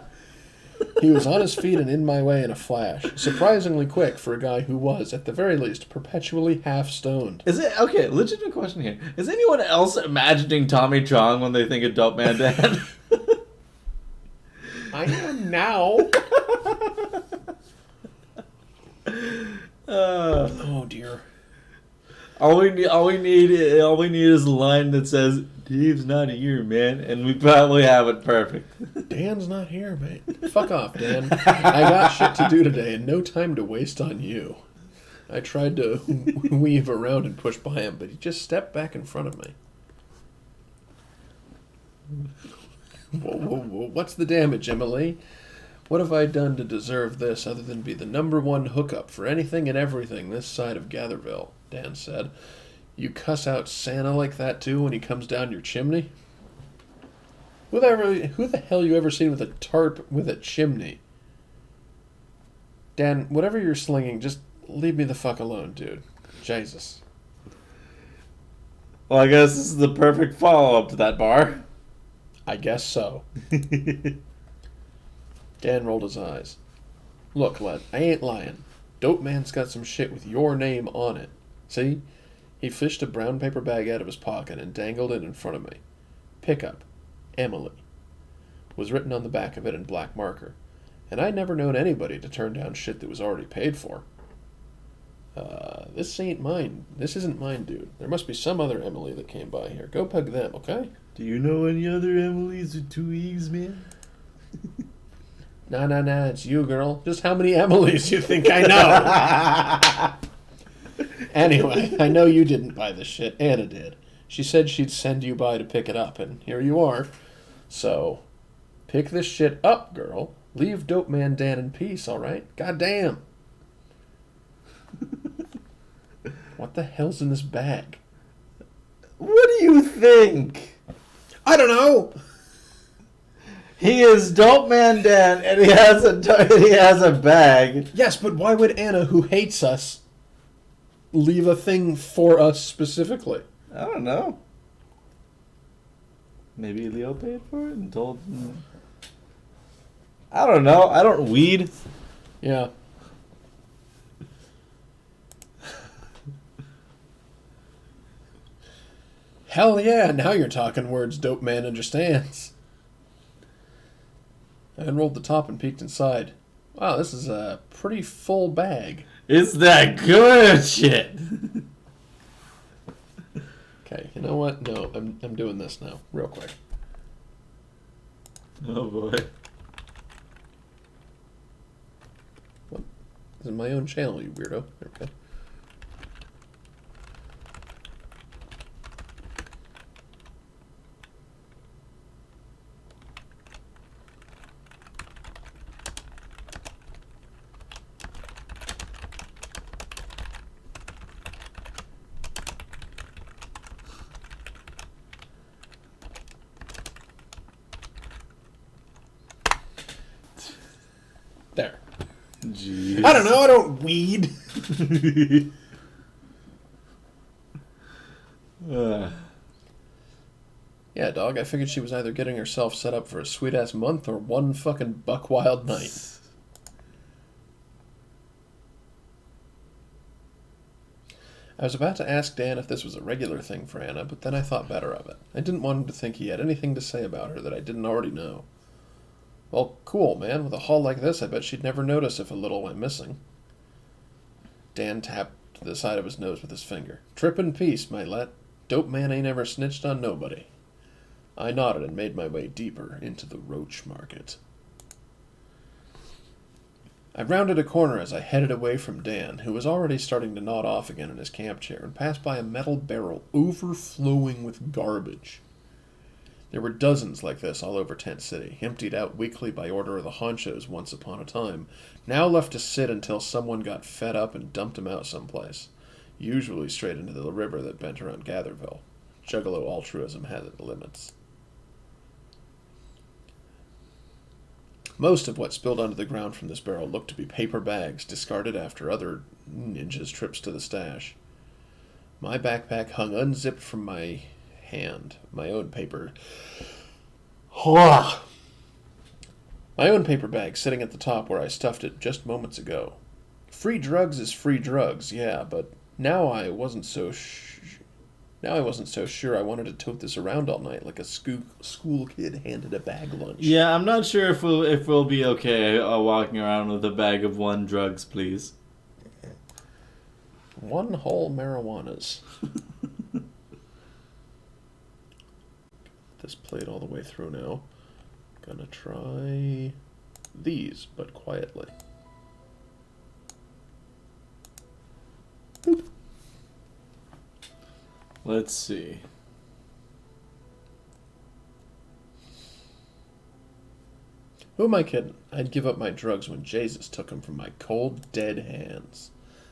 He was on his feet and in my way in a flash. Surprisingly quick for a guy who was, at the very least, perpetually half-stoned. Is it okay? Legitimate question here. Is anyone else imagining Tommy Chong when they think of Dope Man Dan? I am now. Oh dear. All we need is a line that says Dave's not here, man, and we probably have it perfect. Dan's not here, mate. Fuck off, Dan. I got shit to do today and no time to waste on you. I tried to weave around and push by him, but he just stepped back in front of me. Whoa, whoa, whoa. What's the damage, Emily? What have I done to deserve this other than be the #1 hookup for anything and everything this side of Gatherville? Dan said. You cuss out Santa like that too when he comes down your chimney? Who the hell you ever seen with a tarp with a chimney? Dan, whatever you're slinging, just leave me the fuck alone, dude. Jesus. Well, I guess this is the perfect follow-up to that bar. I guess so. Dan rolled his eyes. Look, Len, I ain't lying. Dope Man's got some shit with your name on it. See? He fished a brown paper bag out of his pocket and dangled it in front of me. Pickup. Emily. Was written on the back of it in black marker. And I'd never known anybody to turn down shit that was already paid for. This ain't mine. This isn't mine, dude. There must be some other Emily that came by here. Go pug them, okay? Do you know any other Emilys with 2 E's, man? Nah, it's you, girl. Just how many Emilys you think I know? Anyway, I know you didn't buy this shit. Anna did. She said she'd send you by to pick it up, and here you are. So, pick this shit up, girl. Leave Dope Man Dan in peace, alright? Goddamn. What the hell's in this bag? What do you think? I don't know! He is Dope Man Dan, and he has a bag. Yes, but why would Anna, who hates us, leave a thing for us specifically? I don't know. Maybe Leo paid for it and told him. I don't know. I don't weed. Yeah. Hell yeah, now you're talking words Dope Man understands. I unrolled the top and peeked inside. Wow, this is a pretty full bag. It's that good shit. Okay, you know what? No, I'm doing this now, real quick. Oh boy. What? This is my own channel, you weirdo. There we go. There. Jeez. I don't know, I don't weed. Yeah, dog, I figured she was either getting herself set up for a sweet-ass month or one fucking buck-wild night. I was about to ask Dan if this was a regular thing for Anna, but then I thought better of it. I didn't want him to think he had anything to say about her that I didn't already know. Well, cool, man. With a haul like this, I bet she'd never notice if a little went missing. Dan tapped the side of his nose with his finger. Trip in peace, Mylette. Dope Man ain't ever snitched on nobody. I nodded and made my way deeper into the roach market. I rounded a corner as I headed away from Dan, who was already starting to nod off again in his camp chair, and passed by a metal barrel overflowing with garbage. There were dozens like this all over Tent City, emptied out weekly by order of the honchos once upon a time, now left to sit until someone got fed up and dumped them out someplace, usually straight into the river that bent around Gatherville. Juggalo altruism had limits. Most of what spilled onto the ground from this barrel looked to be paper bags discarded after other ninjas' trips to the stash. My backpack hung unzipped from my hand. My own paper bag sitting at the top where I stuffed it just moments ago. Free drugs is free drugs, yeah, but now I wasn't so sure I wanted to tote this around all night like a school kid handed a bag lunch. Yeah, I'm not sure if we'll be okay walking around with a bag of 1 drugs, please. 1 whole marijuanas. This plate all the way through now. Gonna try these, but quietly. Boop. Let's see. Who am I kidding? I'd give up my drugs when Jesus took them from my cold, dead hands.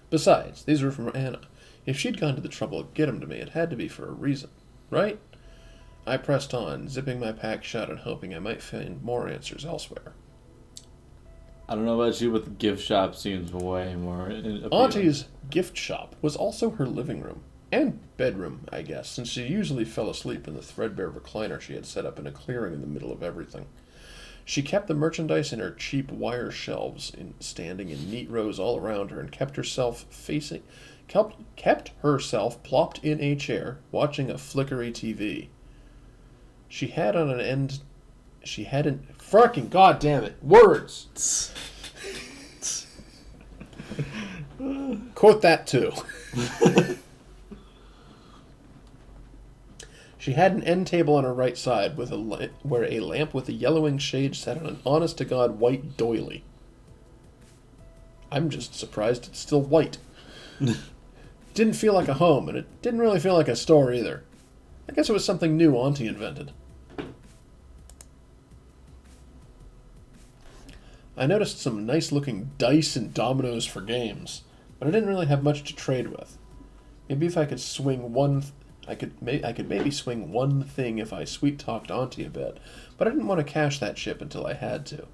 Besides, these were from Anna. If she'd gone to the trouble to get them to me, it had to be for a reason, right? I pressed on, zipping my pack shut and hoping I might find more answers elsewhere. I don't know about you, but the gift shop seems way more appealing. Auntie's gift shop was also her living room. And bedroom, I guess, since she usually fell asleep in the threadbare recliner she had set up in a clearing in the middle of everything. She kept the merchandise in her cheap wire shelves, standing in neat rows all around her, and kept herself plopped in a chair, watching a flickery TV. She had fucking goddamn it, words. Quote that too. She had an end table on her right side where a lamp with a yellowing shade sat on an honest-to-God white doily. I'm just surprised it's still white. Didn't feel like a home, and it didn't really feel like a store either. I guess it was something new Auntie invented. I noticed some nice-looking dice and dominoes for games, but I didn't really have much to trade with. Maybe if I could swing one... I could maybe swing one thing if I sweet-talked Auntie a bit, but I didn't want to cash that ship until I had to.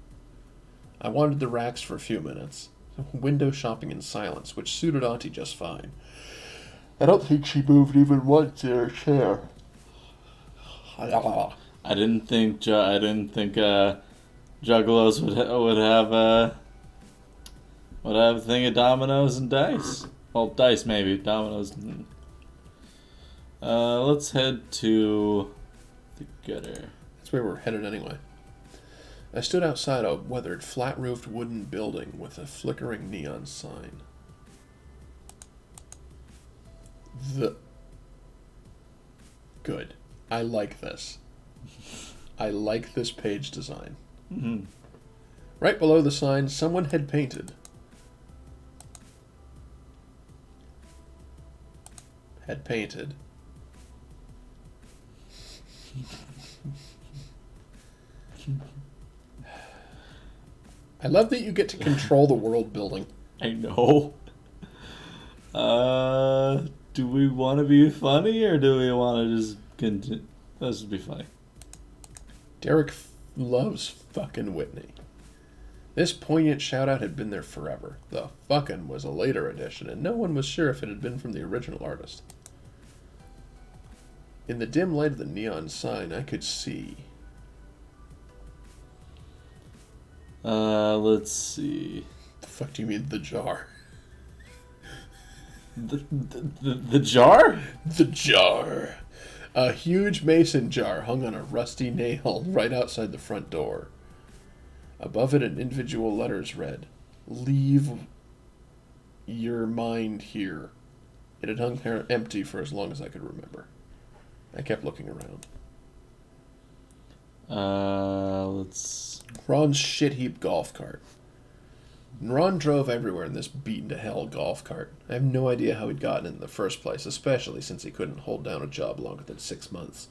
I wandered the racks for a few minutes, window shopping in silence, which suited Auntie just fine. I don't think she moved even once in her chair. I didn't think Juggalos would have a thing of dominoes and dice. Well, dice maybe, dominoes. Let's head to the gutter. That's where we're headed anyway. I stood outside a weathered, flat-roofed wooden building with a flickering neon sign. Good. I like this. I like this page design. Mm-hmm. Right below the sign, someone had painted. I love that you get to control the world building. I know. Do we want to be funny or do we want to just continue? Let's just be funny. Derek loves fucking Whitney. This poignant shout-out had been there forever. The fucking was a later addition, and no one was sure if it had been from the original artist. In the dim light of the neon sign, I could see. Let's see. The fuck do you mean, the jar? The jar? The jar. A huge mason jar hung on a rusty nail right outside the front door. Above it, individual letters read, "Leave your mind here." It had hung there empty for as long as I could remember. I kept looking around. Let's... Ron's shit heap golf cart. And Ron drove everywhere in this beaten-to-hell golf cart. I have no idea how he'd gotten it in the first place, especially since he couldn't hold down a job longer than 6 months.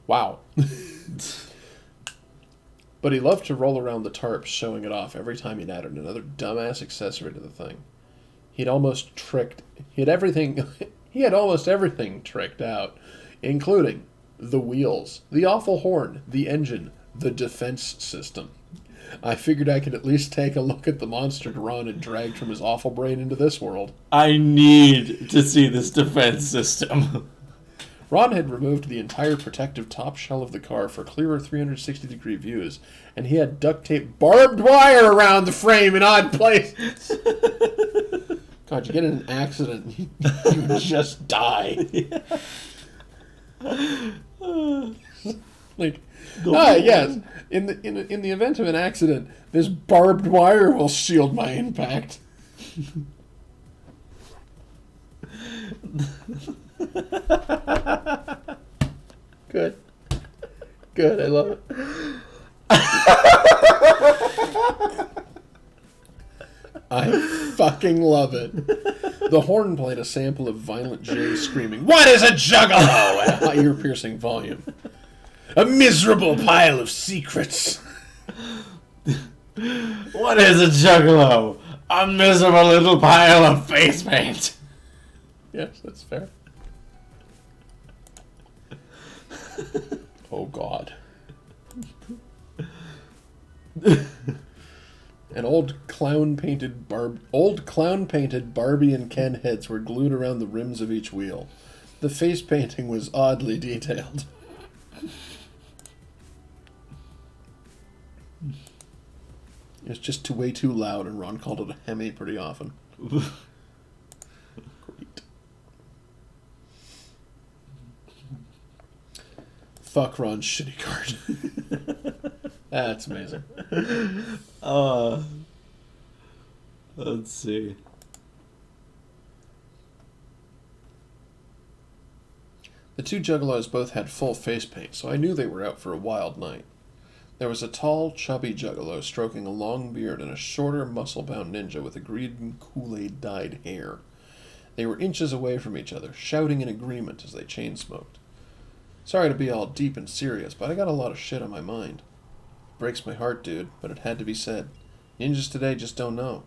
Wow. But he loved to roll around the tarp, showing it off every time he'd added another dumbass accessory to the thing. He had almost everything tricked out, including the wheels, the awful horn, the engine, the defense system. I figured I could at least take a look at the monster Ron had dragged from his awful brain into this world. I need to see this defense system. Ron had removed the entire protective top shell of the car for clearer 360-degree views, and he had duct tape barbed wire around the frame in odd places. God, you get in an accident, you just die. Yes. In the event of an accident, this barbed wire will shield my impact. Good. I love it. I fucking love it. The horn played a sample of Violent J screaming, "What is a juggalo?" at a ear-piercing volume. A miserable pile of secrets. What is a juggalo? A miserable little pile of face paint. Yes, that's fair. Oh, God. And old clown-painted Barbie and Ken heads were glued around the rims of each wheel. The face painting was oddly detailed. It was just way too loud, and Ron called it a Hemi pretty often. Great. Fuck Ron's shitty card. That's amazing. Let's see. The two juggalos both had full face paint, so I knew they were out for a wild night. There was a tall, chubby juggalo stroking a long beard and a shorter, muscle-bound ninja with a green Kool-Aid dyed hair. They were inches away from each other, shouting in agreement as they chain-smoked. Sorry to be all deep and serious, but I got a lot of shit on my mind. Breaks my heart, dude, but it had to be said. Ninjas today just don't know.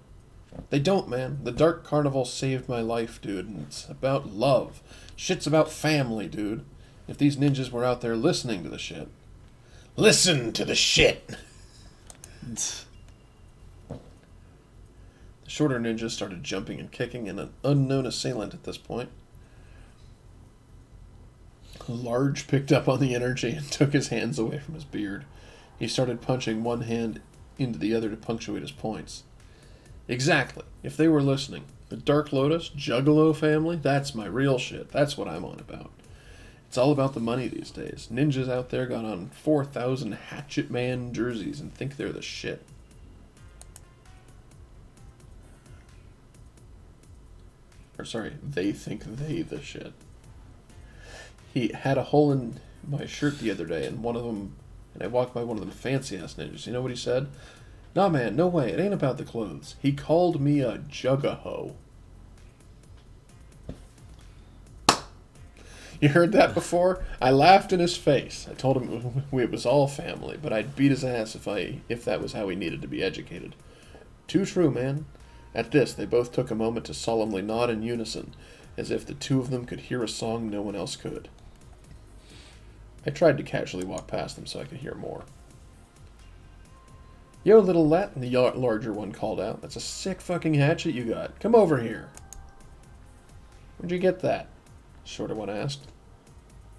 They don't, man. The Dark Carnival saved my life, dude, and it's about love. Shit's about family, dude. If these ninjas were out there listening to the shit. Listen to the shit! The shorter ninja started jumping and kicking an unknown assailant at this point. Large picked up on the energy and took his hands away from his beard. He started punching one hand into the other to punctuate his points. Exactly. If they were listening. The Dark Lotus, Juggalo family, that's my real shit. That's what I'm on about. It's all about the money these days. Ninjas out there got on 4,000 Hatchet Man jerseys and think they're the shit. Or sorry, they think they the shit. He had a hole in my shirt the other day, and I walked by one of them fancy-ass ninjas. You know what he said? Nah, man, no way. It ain't about the clothes. He called me a juggaho. You heard that before? I laughed in his face. I told him it was all family, but I'd beat his ass if that was how he needed to be educated. Too true, man. At this, they both took a moment to solemnly nod in unison, as if the two of them could hear a song no one else could. I tried to casually walk past them so I could hear more. Yo, little Lat, the larger one called out. That's a sick fucking hatchet you got. Come over here. Where'd you get that? Shorter one asked.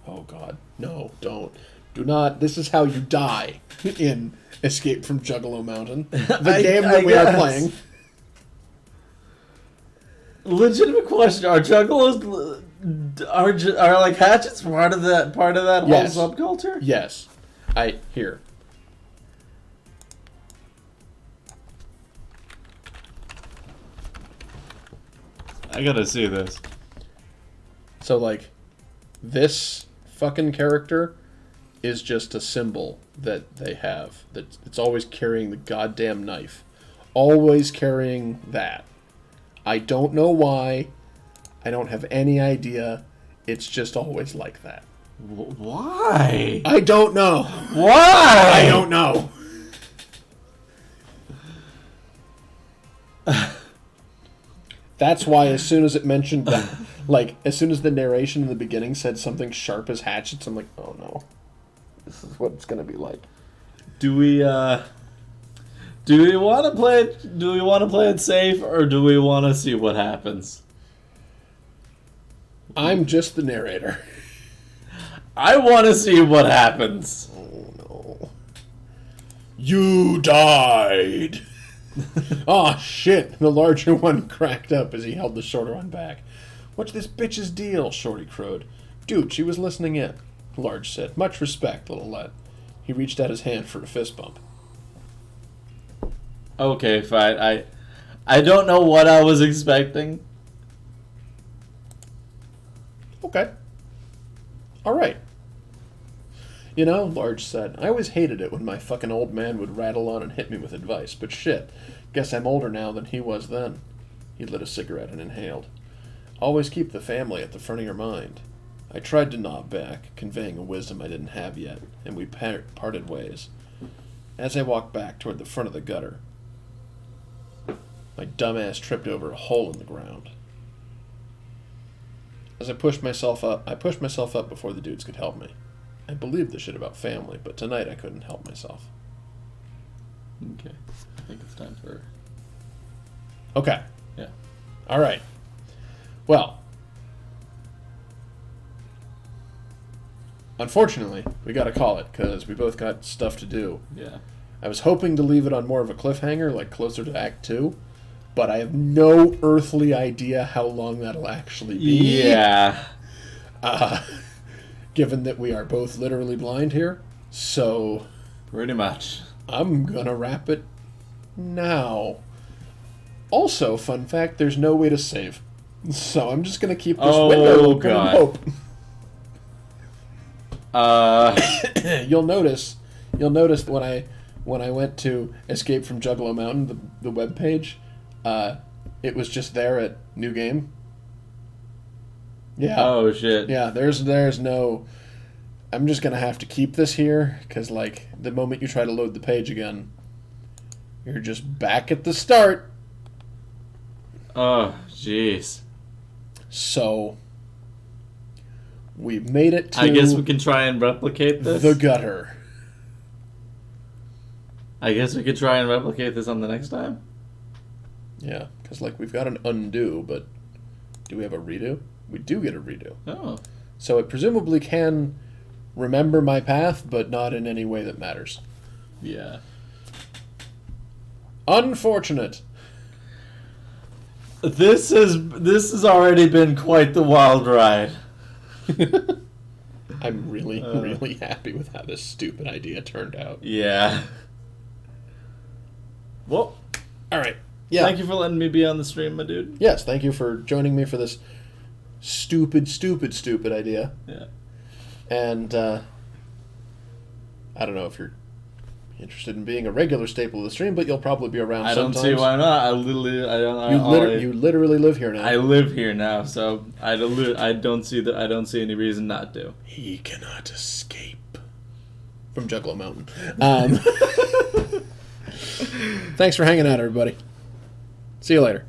Oh, God. No, don't. Do not. This is how you die in Escape from Juggalo Mountain. The game that we are playing. Legitimate question: are juggalos are like hatchets part of that whole Yes. subculture? Yes. Here. I gotta see this. So, like, this fucking character is just a symbol that they have. That it's always carrying the goddamn knife. Always carrying that. I don't know why. I don't have any idea. It's just always like that. Why? I don't know. Why? I don't know. That's why as soon as it mentioned that, like, as soon as the narration in the beginning said something sharp as hatchets, I'm like, oh no. This is what it's going to be like. Do we want to play it? Do we want to play it safe, or do we want to see what happens? I'm just the narrator. I want to see what happens. Oh no. You died. Oh shit. The larger one cracked up as he held the shorter one back. What's this bitch's deal? Shorty crowed. Dude, she was listening in. Large said. Much respect, little lad. He reached out his hand for a fist bump. Okay, fine. I don't know what I was expecting. Okay. All right. You know, Large said, I always hated it when my fucking old man would rattle on and hit me with advice, but shit, guess I'm older now than he was then. He lit a cigarette and inhaled. Always keep the family at the front of your mind. I tried to nod back, conveying a wisdom I didn't have yet, and we parted ways. As I walked back toward the front of the gutter, my dumbass tripped over a hole in the ground. As I pushed myself up before the dudes could help me. I believed the shit about family, but tonight I couldn't help myself. Okay. I think it's time for... Okay. Yeah. All right. Well, unfortunately, we got to call it because we both got stuff to do. Yeah. I was hoping to leave it on more of a cliffhanger, like closer to Act 2, but I have no earthly idea how long that'll actually be. Yeah. Given that we are both literally blind here. So... Pretty much. I'm gonna wrap it now. Also, fun fact, there's no way to save. So I'm just gonna keep this window open and hope. You'll notice when I went to Escape from Juggalo Mountain, the web page, it was just there at New Game. Yeah. Oh shit. Yeah, there's no... I'm just going to have to keep this here, because, like, the moment you try to load the page again, you're just back at the start. Oh, jeez. So, we've made it to... I guess we can try and replicate this? The gutter. I guess we could try and replicate this on the next time? Yeah, because, like, we've got an undo, but do we have a redo? We do get a redo. Oh. So it presumably can remember my path, but not in any way that matters. Yeah. Unfortunate. This has already been quite the wild ride. I'm really happy with how this stupid idea turned out. Yeah. Well, all right. Yeah. Thank you for letting me be on the stream, my dude. Yes, thank you for joining me for this stupid idea. Yeah. And I don't know if you're interested in being a regular staple of the stream, but you'll probably be around sometimes. I don't see why not. You literally live here now. I live here now, so I don't see any reason not to. He cannot escape from Juggalo Mountain. Thanks for hanging out, everybody. See you later.